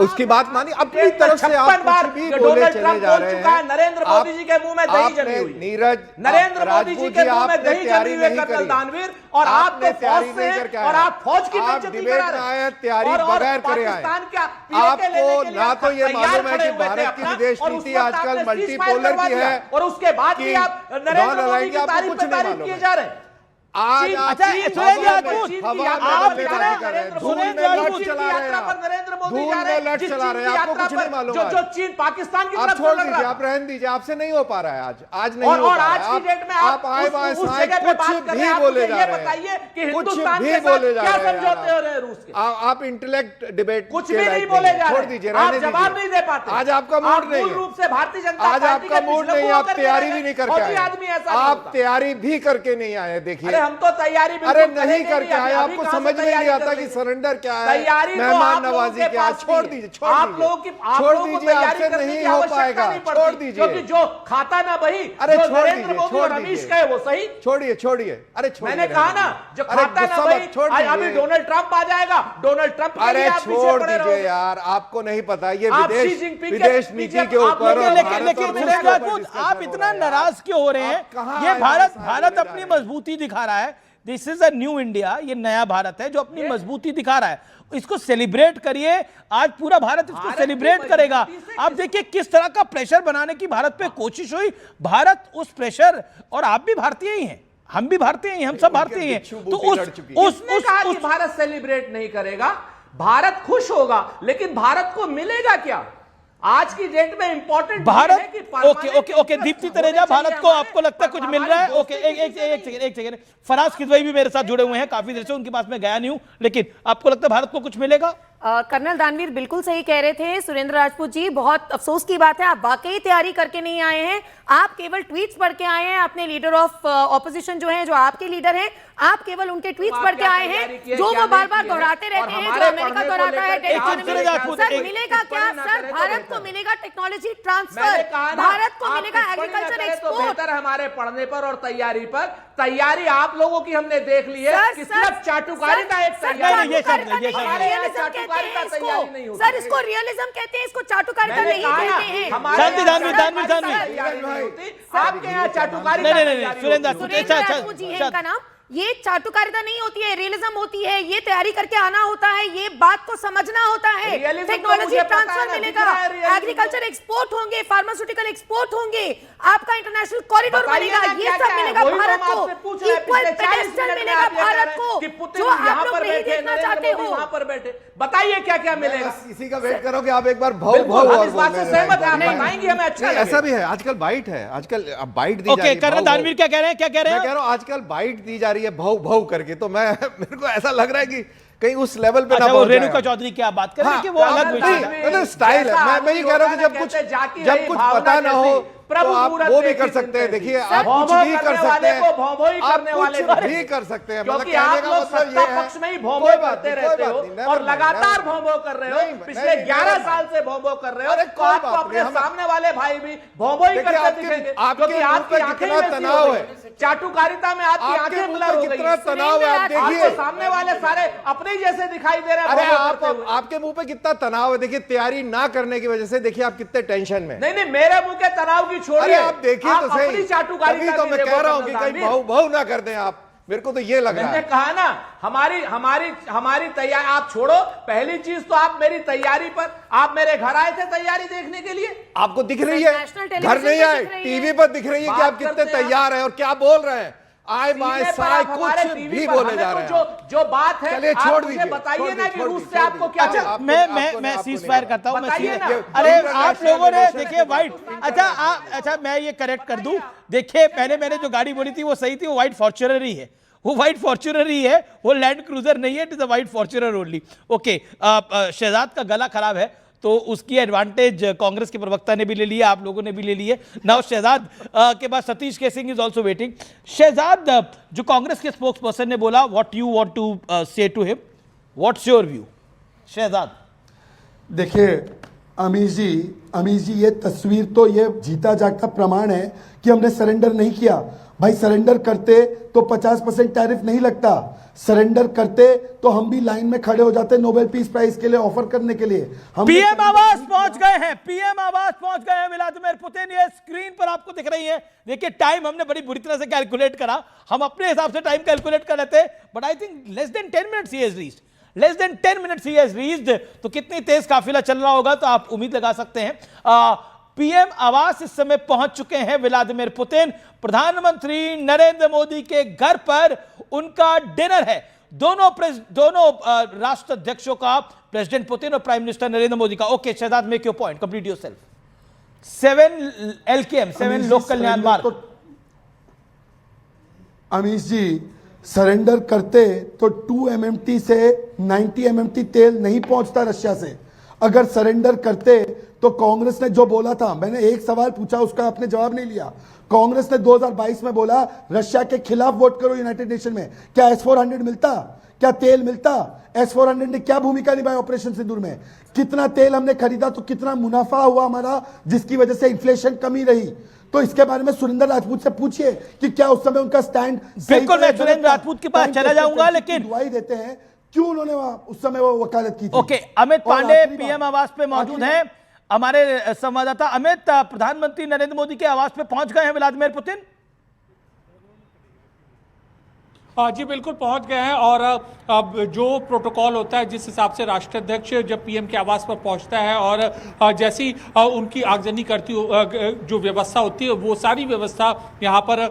उसकी बात मानी? अपनी तरफ से आप कुछ भी बोले चले जा रहे हैं। नरेंद्र मोदी जी के मुंह में दही जमी हुई, नीरज, नरेंद्र मोदी जी के मुंह में दही जमी हुई कर्नल दानवीर, और आप तो फौज से हैं और आप फौज की बेइज्जती करा रहे हैं। तैयारी बगैर करे आए। आपको ना तो ये मालूम है कि भारत की विदेश नीति आजकल मल्टीपोलर की है, और उसके बाद भी आप नरेंद्र मोदी की तारीफ पे तारीफ किए जा रहे हैं। आज जो चीन पाकिस्तान की तरफ छोड़ दीजिए, आप रहने दीजिए, आपसे नहीं हो पा रहा है आज नहीं हो और आज की डेट में आप आए कुछ भी बोले जा रहे हैं, कुछ भी बोले जा रहे हैं रूस के। आप इंटेलेक्ट डिबेट कुछ भी नहीं बोले जा रहे, छोड़ दीजिए, आप जवाब नहीं दे पाते। आज आपका मूड नहीं है, रूप से भारतीय जनता आज आपका मूड नहीं, आप तैयारी भी नहीं करके आए, आप तैयारी भी करके नहीं आए। देखिए हम तो तैयारी अरे नहीं करके आए, आपको समझ में नहीं आता कि सरेंडर क्या है, मेहमान नवाजी क्या है। छोड़ दीजिए, आप लोगों की आपसे नहीं हो पाएगा, छोड़ दीजिए, क्योंकि जो खाता ना वही, अरे छोड़ दीजिए, रमेश कहे वो सही, छोड़िए। अरे मैंने कहा ना, जो खाता ना वही, अभी डोनाल्ड ट्रंप आ जाएगा, डोनाल्ड ट्रंप। अरे छोड़ दीजिए यार, आपको नहीं पता ये विदेश नीति के ऊपर। लेकिन आप इतना नाराज क्यों हो रहे हैं? ये भारत अपनी मजबूती दिखा रहा है। This is a new India, ये नया भारत है जो अपनी मजबूती दिखा रहा है। इसको सेलिब्रेट करिए, आज पूरा भारत इसको सेलिब्रेट करेगा। आप देखिए किस तरह का प्रेशर बनाने की भारत पे कोशिश हुई। भारत उस प्रेशर, और आप भी भारतीय ही हैं, हम भी भारतीय हैं, हम सब भारतीय हैं, तो उसने कहा कि भारत सेलिब्रेट नहीं करेगा, भारत खुश होगा, लेकिन भारत को मिलेगा क्या? आज की डेट में इंपॉर्टेंट भारत, ओके दीप्ति तनेजा, भारत को आपको लगता है कुछ मिल रहा है? ओके, एक सेकंड, फराज खिदवई भी मेरे साथ जुड़े हुए हैं काफी देर से, उनके पास मैं गया नहीं हूं, लेकिन आपको लगता है भारत को कुछ मिलेगा? कर्नल दानवीर बिल्कुल सही कह रहे थे सुरेंद्र राजपूत जी, बहुत अफसोस की बात है आप वाकई तैयारी करके नहीं आए हैं, आप केवल ट्वीट्स पढ़ के आए हैं। अपने लीडर ऑफ ऑपोजिशन जो हैं, जो आपके लीडर हैं, आप केवल उनके ट्वीट्स पढ़ के आए हैं जो वो बार बार दोहराते रहते हैं, जो अमेरिका दोहराता है। सर मिलेगा क्या? सर भारत को मिलेगा टेक्नोलॉजी ट्रांसफर, भारत को मिलेगा एग्रीकल्चर एक्सपोर्ट। हमारे पढ़ने पर और तैयारी पर, तैयारी आप लोगों की हमने देख ली है कि सिर्फ चाटुकारिता एक तैयारी। सर इसको रियलिज्म कहते हैं, इसको चाटुकारिता नहीं कहते हैं। शांति दानवी आपके यहाँ चाटुकारिता, सुरेंद्र जी है इनका नाम। ये चाटुकारिता नहीं होती है, रियलिज्म होती है, ये तैयारी करके आना होता है, ये बात को समझना होता है। टेक्नोलॉजी ट्रांसफर मिलेगा, एग्रीकल्चर एक्सपोर्ट होंगे, फार्मास्यूटिकल एक्सपोर्ट होंगे, आपका इंटरनेशनल कॉरिडोर बनेगा, ये सब मिलेगा भारत को, इक्वल पेडेस्टल मिलेगा भारत को, जो आप लोग नहीं देखना चाहते हो। वहां पर बैठे बताइए क्या क्या मिलेगा। इसी का वेट करोगे आप, एक बार भाव भाव इस बात से सहमत है, आप बताएंगे हमें अच्छा लगेगा। ऐसा भी है, आजकल बाइट है, आजकल बाइट दी जा रही है। कर्नल दानवीर क्या कह रहे हैं? क्या कह रहे हैं? मैं कह रहा हूं आजकल बाइट दी जा रही है भाव भाव करके, तो मैं मेरे को ऐसा लग रहा है कि कहीं उस लेवल पे ना पहुंच जाए। रेणुका चौधरी की आप बात कर रहे हैं कि वो अलग विषय स्टाइल है। मैं ये कह रहा हूं कि जब कुछ पता ना हो तो आप वो भी कर सकते हैं। देखिए आप कुछ भी कर सकते हैं, आप कुछ भी कर सकते हैं, क्योंकि आप लोग सत्ता पक्ष में ही भौं-भौं करते रहते हो और लगातार भौं-भौं कर रहे हो, पिछले 11 साल से भौं-भौं कर रहे हो। तो आपको अपने सामने वाले भाई भी भौं-भौं ही करते दिखेंगे, क्योंकि आपकी आंखें में तनाव है, चाटुकारिता में आपकी आंखें ब्लर हो गई। कितना तनाव है आप देखिए, सामने वाले सारे अपने ही जैसे दिखाई दे रहे हैं। अरे आपके मुंह पे कितना तनाव है, देखिए तैयारी ना करने की वजह से देखिए आप कितने टेंशन में। नहीं मेरे मुंह के तनाव की छोड़िए, आप देखिए तो सही, तभी तो मैं कह रहा हूं कि कहीं भाव ना कर दें आप, मेरे को तो ये लग रहा है। मैंने कहा ना हमारी तैयारी आप छोड़ो, पहली चीज तो आप मेरी तैयारी पर, आप मेरे घर आए थे तैयारी देखने के लिए, आपको दिख रही है, घर नहीं आए, टीवी पर दिख रही है कि आप कितने तैयार हैं और क्या बोल रहे हैं। आए बाएं साए कुछ भी बोले जा रहे हैं। जो बात है चलिए छोड़ दीजिए, बताइए ना कि रूस से आपको क्या। अच्छा मैं सीज फायर करता हूं। अरे आप लोगों ने देखिए व्हाइट, अच्छा मैं ये करेक्ट कर दूं, देखिए मैंने जो गाड़ी बोली थी वो सही थी, वो व्हाइट फॉर्च्यूनर ही है, वो व्हाइट फॉर्च्यूनर ही है, वो लैंड क्रूजर नहीं है, it is a white Fortuner only. Okay, Shehzad का गला खराब है तो उसकी एडवांटेज कांग्रेस के प्रवक्ता ने भी ले लिया, आप लोगों ने भी ले लिए। नाउ शहजाद के बाद Satish Kesing is also waiting. Shehzad, जो कांग्रेस के स्पोक्स पर्सन ने बोला, what you want to say to him, what's your view? Shehzad देखिए अमीश जी ये तस्वीर तो ये जीता जागता प्रमाण है कि हमने सरेंडर नहीं किया। भाई सरेंडर करते तो 50% टैरिफ नहीं लगता, सरेंडर करते तो हम भी लाइन में खड़े हो जाते नोबेल पीस प्राइज के लिए ऑफर करने के लिए। पीएम आवास पहुंच गए हैं, पीएम आवास पहुंच गए हैं व्लादिमीर पुतिन, ये स्क्रीन पर आपको दिख रही है। देखिए टाइम हमने बड़ी बुरी तरह से कैलकुलेट करा, हम अपने हिसाब से टाइम कैलकुलेट कर रहे थे, but I think less than 10 minutes he has reached, less than 10 minutes he has reached. तो कितनी तेज काफिला चल रहा होगा तो आप उम्मीद लगा सकते हैं। पीएम आवास इस समय पहुंच चुके हैं व्लादिमीर पुतिन, प्रधानमंत्री नरेंद्र मोदी के घर पर उनका डिनर है। दोनों राष्ट्राध्यक्षों का, प्रेसिडेंट पुतिन और प्राइम मिनिस्टर नरेंद्र मोदी का। Okay Shehzad, make your point, complete yourself. 7 LKM, 7 लोक कल्याण मार्ग। अमीश जी सरेंडर करते तो 2 MMT से 90 MMT तेल नहीं पहुंचता रशिया से। अगर सरेंडर करते तो कांग्रेस ने जो बोला था, मैंने एक सवाल पूछा उसका आपने जवाब नहीं लिया। कांग्रेस ने 2022 में बोला रशिया के खिलाफ वोट करो यूनाइटेड नेशन में, क्या S-400 मिलता, क्या तेल मिलता? S-400 ने क्या भूमिका निभाई ऑपरेशन सिंदूर में? कितना तेल हमने खरीदा तो कितना मुनाफा हुआ हमारा, जिसकी वजह से इन्फ्लेशन कमी रही। तो इसके बारे में सुरेंद्र राजपूत से पूछिए कि क्या उस समय उनका स्टैंड। बिल्कुल मैं सुरेंद्र राजपूत के पास चला जाऊंगा, लेकिन दुआई देते हैं क्यों उन्होंने उस समय वो वकालत की थी। ओके, अमित पांडे पीएम आवास पे मौजूद हैं, हमारे संवाददाता। अमित, प्रधानमंत्री नरेंद्र मोदी के आवास पे पहुंच गए हैं व्लादिमीर पुतिन? जी बिल्कुल पहुंच गए हैं और अब जो प्रोटोकॉल होता है जिस हिसाब से राष्ट्राध्यक्ष जब पीएम के आवास पर पहुंचता है और जैसी उनकी आगजनी करती जो व्यवस्था होती है वो सारी व्यवस्था यहाँ पर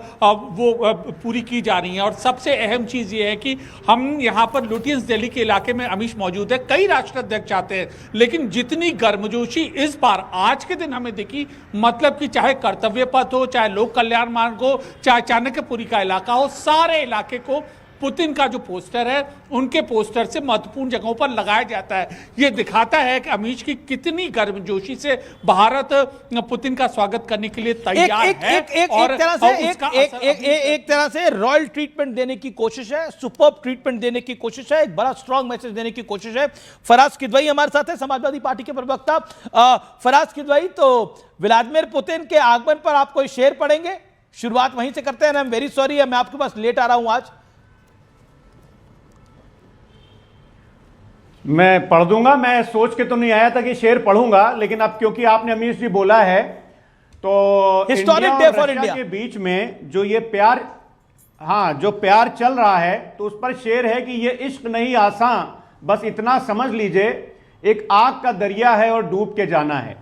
वो पूरी की जा रही है। और सबसे अहम चीज़ ये है कि हम यहाँ पर लुटियंस दिल्ली के इलाके में अमीश मौजूद है, कई राष्ट्राध्यक्ष आते हैं, लेकिन जितनी गर्मजोशी इस बार आज के दिन हमें दिखी, मतलब कि चाहे कर्तव्य पथ हो, चाहे लोक कल्याण मार्ग हो, चाहे चाणक्यपुरी का इलाका हो, सारे इलाके को पुतिन का जो पोस्टर है उनके पोस्टर से महत्वपूर्ण जगहों पर लगाया जाता है। यह दिखाता है कि अमीश की कितनी गर्मजोशी से भारत पुतिन का स्वागत करने के लिए तैयार है। एक तरह से रॉयल ट्रीटमेंट देने की कोशिश है, सुपर्ब ट्रीटमेंट देने की कोशिश है, एक बड़ा स्ट्रॉन्ग मैसेज देने की कोशिश है। फराज किदवई हमारे साथ है, समाजवादी पार्टी के प्रवक्ता। फराज किदवई, तो व्लादिमीर पुतिन के आगमन पर आप कोई शेर पढ़ेंगे? शुरुआत वहीं से करते हैं। आई एम वेरी सॉरी, मैं आपके पास लेट आ रहा हूं आज। मैं पढ़ दूंगा, मैं सोच के तो नहीं आया था कि शेर पढ़ूंगा, लेकिन अब क्योंकि आपने अमीश जी बोला है तो हिस्टोरिक डे फॉर इंडिया के बीच में जो ये प्यार, जो प्यार चल रहा है, तो उस पर शेर है कि ये इश्क नहीं आसान, बस इतना समझ लीजिए एक आग का दरिया है और डूब के जाना है।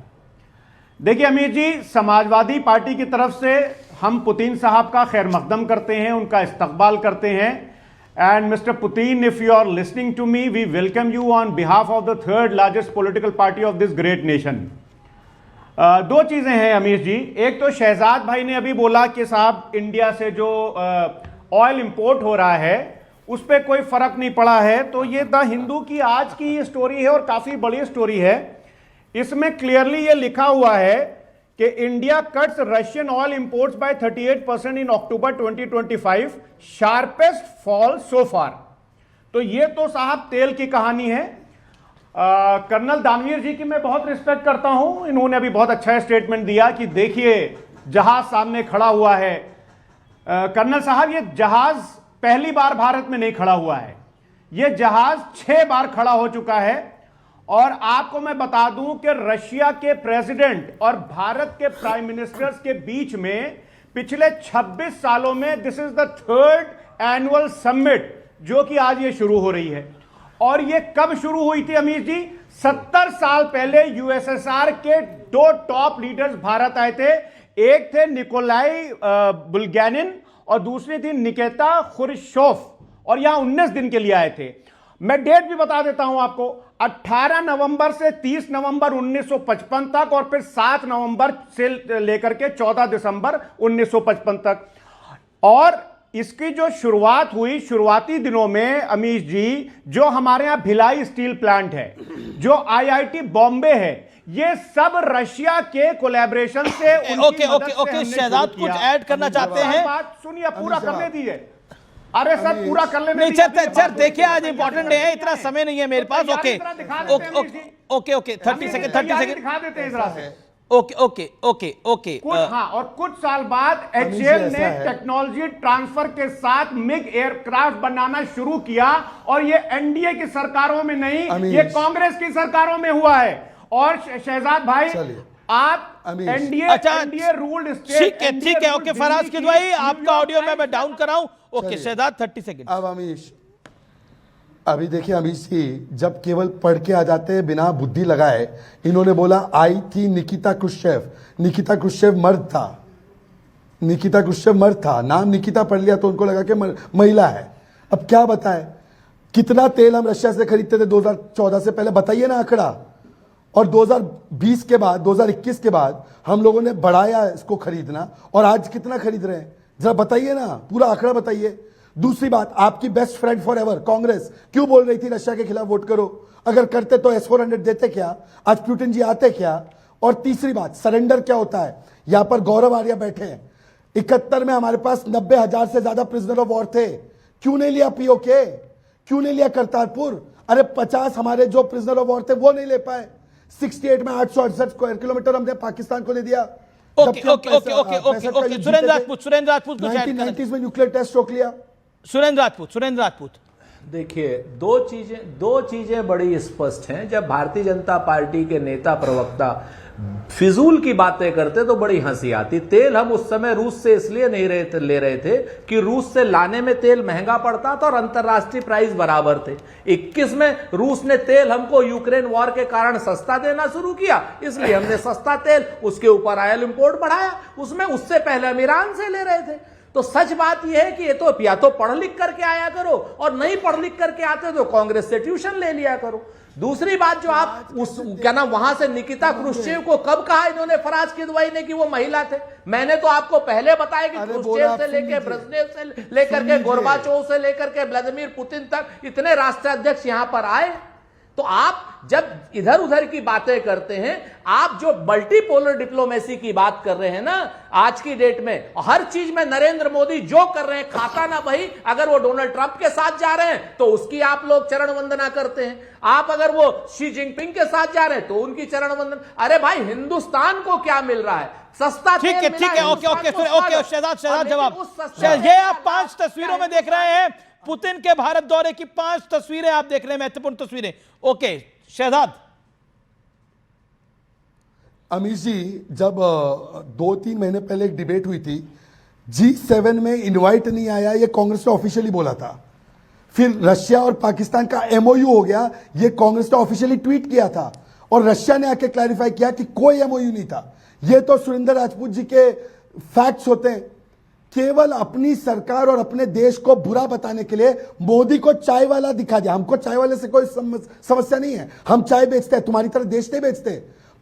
देखिए अमीश जी, समाजवादी पार्टी की तरफ से हम पुतिन साहब का खैर मकदम करते हैं, उनका इस्तकबाल करते हैं। And Mr. Putin, if you are listening to me, we welcome you on behalf of the third largest political party of this great nation. दो चीजें हैं अमीश जी, एक तो शहजाद भाई ने अभी बोला कि साहब इंडिया से जो ऑयल इंपोर्ट हो रहा है उस पर कोई फर्क नहीं पड़ा है, तो ये द हिंदू की आज की स्टोरी है और काफी बड़ी स्टोरी है। इसमें क्लियरली ये लिखा हुआ है कि India cuts Russian oil imports by 38% in October 2025, sharpest fall so far. तो ये तो साहब तेल की कहानी है। कर्नल दानवीर जी की मैं बहुत रिस्पेक्ट करता हूं, इन्होंने अभी बहुत अच्छा स्टेटमेंट दिया कि देखिए जहाज सामने खड़ा हुआ है। कर्नल साहब, ये जहाज पहली बार भारत में नहीं खड़ा हुआ है, ये जहाज 6 बार खड़ा हो चुका है। और आपको मैं बता दूं कि रशिया के प्रेसिडेंट और भारत के प्राइम मिनिस्टर्स के बीच में पिछले 26 सालों में this is the third annual summit जो कि आज ये शुरू हो रही है। और ये कब शुरू हुई थी अमीश जी? 70 साल पहले यूएसएसआर के 2 टॉप लीडर्स भारत आए थे, एक थे निकोलाई बुल्गैनिन और दूसरी थी निकिता खुरुश्चोव, और यहां 19 दिन के लिए आए थे। मैं डेट भी बता देता हूं आपको, 18 नवंबर से 30 नवंबर 1955 तक और फिर 7 नवंबर से लेकर के 14 दिसंबर 1955 तक। और इसकी जो शुरुआत हुई शुरुआती दिनों में अमीश जी, जो हमारे यहां भिलाई स्टील प्लांट है, जो आईआईटी बॉम्बे है, ये सब रशिया के कोलैबोरेशन से ओके शहजाद कुछ ऐड करना चाहते हैं? बात सुनिए, पूरा करने दीजिए। अरे सर पूरा कर लेने दीजिए। सर देखिए आज इंपॉर्टेंट डे है, इतना समय नहीं है मेरे पास। ओके 30 सेकंड दिखा देते हैं जरा से। ओके और कुछ साल बाद एचएएल ने टेक्नोलॉजी ट्रांसफर के साथ मिग एयरक्राफ्ट बनाना शुरू किया, और ये एनडीए की सरकारों में नहीं, ये कांग्रेस की सरकारों में हुआ है। और शहजाद भाई, आप एनडीए रूल्ड स्टेट, ठीक है। ओके फराज किदवई, आपका ऑडियो मैं डाउन कराऊं? Okay Shahzad 30 second. अब अमीश, अभी देखिए अमीश जी, जब केवल पढ़ के आ जाते हैं बिना बुद्धि लगाए, इन्होंने बोला आई थी निकिता क्रुश्चेव। निकिता क्रुश्चेव मर्द था, निकिता क्रुश्चेव मर्द था, नाम निकिता पढ़ लिया तो उनको लगा कि महिला है। अब क्या बताएं, कितना तेल हम रशिया से खरीदते थे 2014 से पहले, बताइए ना आंकड़ा। और 2020 के बाद, 2021 के बाद हम लोगों ने बढ़ाया इसको खरीदना, और आज कितना खरीद रहे हैं जरा बताइए ना, पूरा आंकड़ा बताइए। दूसरी बात, आपकी best friend for ever Congress क्यों बोल रही थी रशिया के खिलाफ वोट करो? अगर करते तो S-400 देते क्या? आज पुतिन जी आते क्या? और तीसरी बात, सरेंडर क्या होता है? यहां पर गौरव आर्या बैठे हैं, 71 में हमारे पास 90,000 से ज्यादा प्रिजनर ऑफ वॉर थे, क्यों नहीं लिया पीओके? क्यों नहीं लिया करतारपुर? अरे 50 हमारे जो प्रिजनर ऑफ वॉर थे वो नहीं ले पाए। 68 में 868 स्क्वायर किलोमीटर हमने पाकिस्तान को दे दिया। सुरेंद्र राजपूत 1990s में न्यूक्लियर टेस्ट रोक लिया। सुरेंद्र राजपूत देखिए, दो चीजें बड़ी स्पष्ट हैं। जब भारतीय जनता पार्टी के नेता प्रवक्ता फिजूल की बातें करते तो बड़ी हंसी आती। तेल हम उस समय रूस से इसलिए नहीं ले रहे थे कि रूस से लाने में तेल महंगा पड़ता था और अंतरराष्ट्रीय प्राइस बराबर थे। 21 में रूस ने तेल हमको यूक्रेन वॉर के कारण सस्ता देना शुरू किया, इसलिए हमने सस्ता तेल, उसके ऊपर ऑयल इंपोर्ट बढ़ाया, उसमें उससे पहले हम ईरान से ले रहे थे। तो सच बात यह है कि ये तो या तो पढ़ लिख करके आया करो, और नहीं पढ़ लिख करके आते तो कांग्रेस से ट्यूशन ले लिया करो। दूसरी बात, जो आप उस क्या नाम वहां से निकिता क्रुश्चेव को कब कहा इन्होंने फराज किदवाई ने कि वो महिला थे? मैंने तो आपको पहले बताया कि क्रुश्चेव से लेकर ब्रेजनेव से लेकर के गोर्बाचोव से लेकर के व्लादिमीर पुतिन तक इतने राष्ट्राध्यक्ष यहां पर आए। तो आप जब इधर उधर की बातें करते हैं, आप जो मल्टीपोलर डिप्लोमेसी की बात कर रहे हैं ना आज की डेट में, हर चीज में नरेंद्र मोदी जो कर रहे हैं खाता ना भाई। अगर वो डोनाल्ड ट्रंप के साथ जा रहे हैं तो उसकी आप लोग चरण वंदना करते हैं, आप अगर वो शी जिनपिंग के साथ जा रहे हैं तो उनकी चरण वंदना। अरे भाई, हिंदुस्तान को क्या मिल रहा है? सस्ता ठीक है, ठीक है, ओके ओके, फिर ओके शहजाद जवाब। ये आप 5 तस्वीरों में देख रहे हैं पुतिन के भारत दौरे की 5 तस्वीरें आप देख रहे हैं, महत्वपूर्ण तस्वीरें। ओके शहजाद। अमीश जी, जब 2-3 महीने पहले एक डिबेट हुई थी, G7 में इनवाइट नहीं आया, ये कांग्रेस ने ऑफिशियली बोला था। फिर रशिया और पाकिस्तान का MOU हो गया, ये कांग्रेस ने ऑफिशियली ट्वीट किया था, और रशिया ने आके क्लैरिफाई किया कि कोई MOU नहीं था। ये तो सुरेंद्र राजपूत जी के फैक्ट्स होते हैं। केवल अपनी सरकार और अपने देश को बुरा बताने के लिए मोदी को चाय वाला दिखा दिया। हमको चाय वाले से कोई समस्या नहीं है, हम चाय बेचते हैं, तुम्हारी तरह देश नहीं बेचते।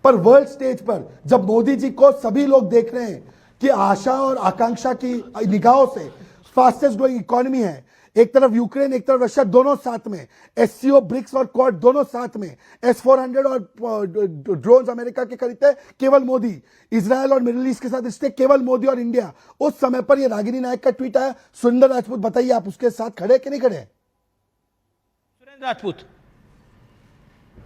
पर वर्ल्ड स्टेज पर जब मोदी जी को सभी लोग देख रहे हैं कि आशा और आकांक्षा की निगाहों से फास्टेस्ट ग्रोइंग इकोनॉमी है, एक तरफ यूक्रेन एक तरफ रशिया, दोनों साथ में, SCO, ब्रिक्स और क्वाड दोनों साथ में, S-400 और ड्रोन्स अमेरिका के खरीदते हैं केवल मोदी, इजराइल और मिडिल ईस्ट के साथ रिश्ते केवल मोदी और इंडिया। उस समय पर ये रागिनी नायक का ट्वीट आया। सुरेंद्र राजपूत, बताइए आप उसके साथ खड़े कि नहीं खड़े? सुरेंद्र राजपूत,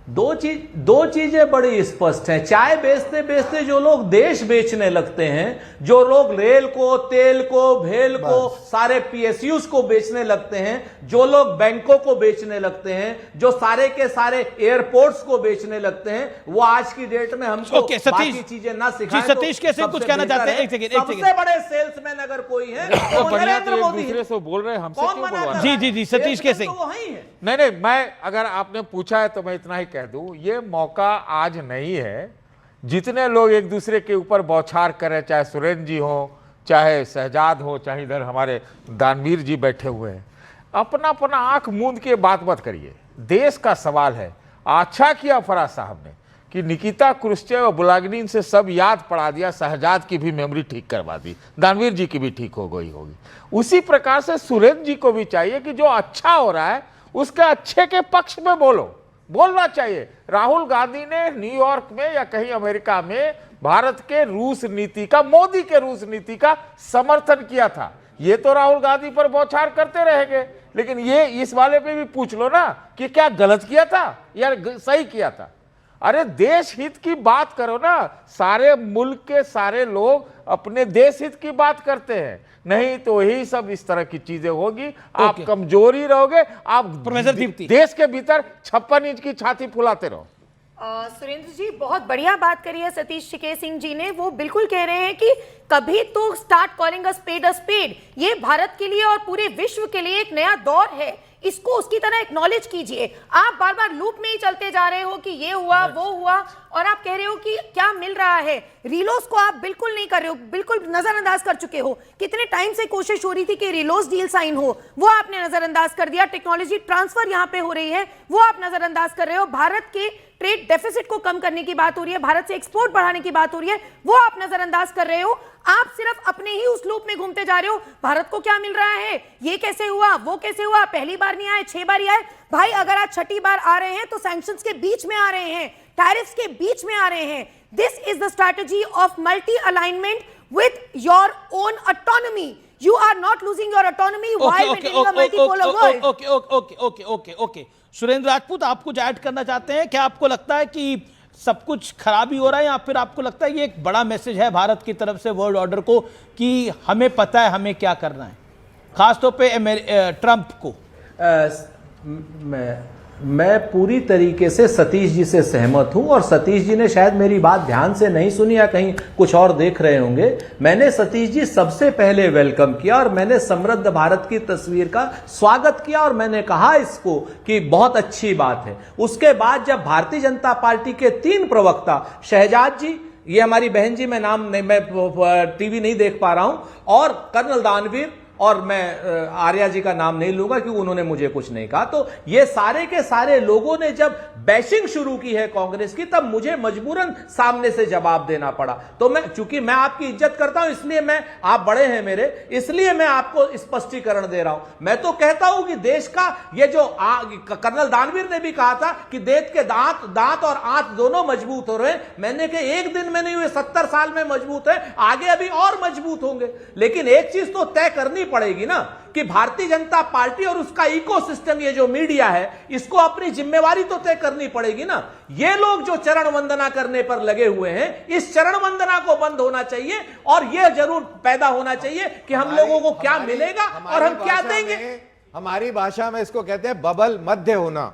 दो चीजें बड़ी स्पष्ट हैं। चाय बेचते बेचते जो लोग देश बेचने लगते हैं, जो लोग रेल को, तेल को, भेल को, सारे PSUs को बेचने लगते हैं, जो लोग बैंकों को बेचने लगते हैं, जो सारे के सारे एयरपोर्ट्स को बेचने लगते हैं, वो आज की डेट में हमको बाकी चीजें ना सिखाएं। सतीश कैसे कुछ कहना चाहते हैं? एक सेकंड। सबसे बड़े सेल्समैन अगर कोई है तो नरेंद्र मोदी। दूसरे से बोल रहे हैं, हमसे क्यों बोलवा? जी सतीश कैसे? नहीं, मैं अगर आपने पूछा है तो मैं इतना ही कह दूं, ये मौका आज नहीं है। जितने लोग एक दूसरे के ऊपर बौछार करें, चाहे सुरेंद्र जी हो, चाहे शहजाद हो, चाहे इधर हमारे दानवीर जी बैठे हुए हैं, अपना अपना आंख मूंद के बात मत करिए। देश का सवाल है। अच्छा किया फराज साहब ने कि निकिता क्रुश्चेव और बुलागनिन से सब याद पड़ा दिया, शहजाद की भी मेमोरी ठीक करवा दी, दानवीर जी की भी ठीक हो गई होगी। उसी प्रकार से सुरेंद्र जी को भी चाहिए कि जो अच्छा हो रहा है उसके अच्छे के पक्ष में बोलना चाहिए। राहुल गांधी ने न्यूयॉर्क में या कहीं अमेरिका में भारत के रूस नीति का, मोदी के रूस नीति का समर्थन किया था। ये तो राहुल गांधी पर बौछार करते रहेंगे, लेकिन ये इस वाले पे भी पूछ लो ना कि क्या गलत किया था या सही किया था। अरे देश हित की बात करो ना। सारे मुल्क के सारे लोग अपने देश हित की बात करते हैं, नहीं तो यही सब इस तरह की चीजें होगी। आप कमजोरी रहोगे, आप प्रोफेसर दीप्ति देश के भीतर 56 इंच की छाती फुलाते रहो। सुरेंद्र जी, बहुत बढ़िया बात करी है सतीश चिके सिंह जी ने। वो बिल्कुल कह रहे हैं कि कभी तो स्टार्ट कॉलिंग अ स्पेड। ये भारत के लिए और पूरे विश्व के लिए एक नया दौर है, इसको उसकी तरह एक्नॉलेज कीजिए। आप बार बार लूप में ही चलते जा रहे हो कि ये हुआ वो हुआ, और आप कह रहे हो कि क्या मिल रहा है। रिलोस को आप बिल्कुल नहीं कर रहे हो, बिल्कुल नजरअंदाज कर चुके हो। कितने टाइम से कोशिश हो रही थी कि रिलोस डील साइन हो, वो आपने नजरअंदाज कर दिया। टेक्नोलॉजी ट्रांसफर यहां पे हो रही है, वो आप नजरअंदाज कर रहे हो। भारत के ट्रेड डेफिसिट को कम करने की बात हो रही है, भारत से एक्सपोर्ट बढ़ाने की बात हो रही है, वो आप नजरअंदाज कर रहे हो। आप सिर्फ अपने ही उस लूप में घूमते जा रहे हो। भारत को क्या मिल रहा है, ये कैसे हुआ, वो कैसे हुआ, पहली बार नहीं आए, 6 बार ही आए। भाई अगर आज 6ठी बार आ रहे हैं तो सैंक्शंस के बीच में आ रहे हैं, टैरिफ्स के बीच में आ रहे हैं। This is the strategy of multi alignment with your own autonomy. You are not losing your autonomy while maintaining a multipolar world. Okay. Surendra Rajput, आप कुछ ऐड करना चाहते हैं? क्या आपको लगता है कि सब कुछ खराब ही हो रहा है, या फिर आपको लगता है ये एक बड़ा मैसेज है भारत की तरफ से वर्ल्ड ऑर्डर को कि हमें पता है हमें क्या करना है, खासतौर पे ट्रंप को? मैं पूरी तरीके से सतीश जी से सहमत हूं और सतीश जी ने शायद मेरी बात ध्यान से नहीं सुनी या कहीं कुछ और देख रहे होंगे। मैंने सतीश जी सबसे पहले वेलकम किया और मैंने समृद्ध भारत की तस्वीर का स्वागत किया और मैंने कहा इसको कि बहुत अच्छी बात है। उसके बाद जब भारतीय जनता पार्टी के 3 प्रवक्ता, शहजाद जी, ये हमारी बहन जी, मैं नाम नहीं, मैं टीवी नहीं देख पा रहा हूं, और कर्नल दानवीर, और मैं आर्या जी का नाम नहीं लूंगा क्योंकि उन्होंने मुझे कुछ नहीं कहा, तो ये सारे के सारे लोगों ने जब बैशिंग शुरू की है कांग्रेस की, तब मुझे मजबूरन सामने से जवाब देना पड़ा। तो मैं, चूंकि मैं आपकी इज्जत करता हूं, इसलिए आप बड़े हैं मेरे, इसलिए मैं आपको स्पष्टीकरण दे रहा हूं। मैं तो कहता हूं कि देश का ये जो कर्नल दानवीर ने भी कहा था कि देश के दांत और आंत दोनों मजबूत हो रहे हैं, मैंने कहा एक दिन में नहीं हुए, 70 साल में मजबूत है, आगे अभी और मजबूत होंगे। लेकिन एक चीज तो तय करनी पड़ेगी ना कि भारतीय जनता पार्टी और उसका इकोसिस्टम, ये जो मीडिया है, इसको अपनी जिम्मेवारी तो तय करनी पड़ेगी ना। ये लोग जो चरण वंदना करने पर लगे हुए हैं, इस चरण वंदना को बंद होना चाहिए और यह जरूर पैदा होना चाहिए कि हम लोगों को क्या मिलेगा और हम क्या देंगे। हमारी भाषा में इसको कहते हैं बबल मध्य होना।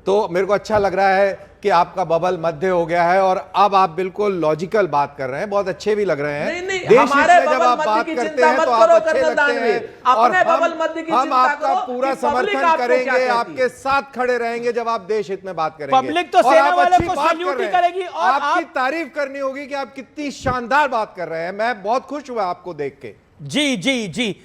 तो मेरे को अच्छा लग रहा है कि आपका बबल मध्य हो गया है और अब आप बिल्कुल लॉजिकल बात कर रहे हैं, बहुत अच्छे भी लग रहे हैं। नहीं, देश हमारे हित में जब बबल आप मध्य बात की करते चिंता हैं मत तो करो, आप अच्छे कर्नल लगते दानवीर। हैं और अपने बबल मध्य की हम चिंता आपका करो पूरा कि पब्लिक समर्थन आपको क्या करेंगे, कहती है। आपके साथ खड़े रहेंगे जब आप देश हित में बात करेंगे। पब्लिक तो और सेना आप वालों अच्छी को बात सैल्यूट कर ही रहे हैं। करेगी और आपकी आप तारीफ करनी होगी कि आप कितनी शानदार बात कर रहे हैं। मैं बहुत खुश हुआ आपको देख के। जी जी जी।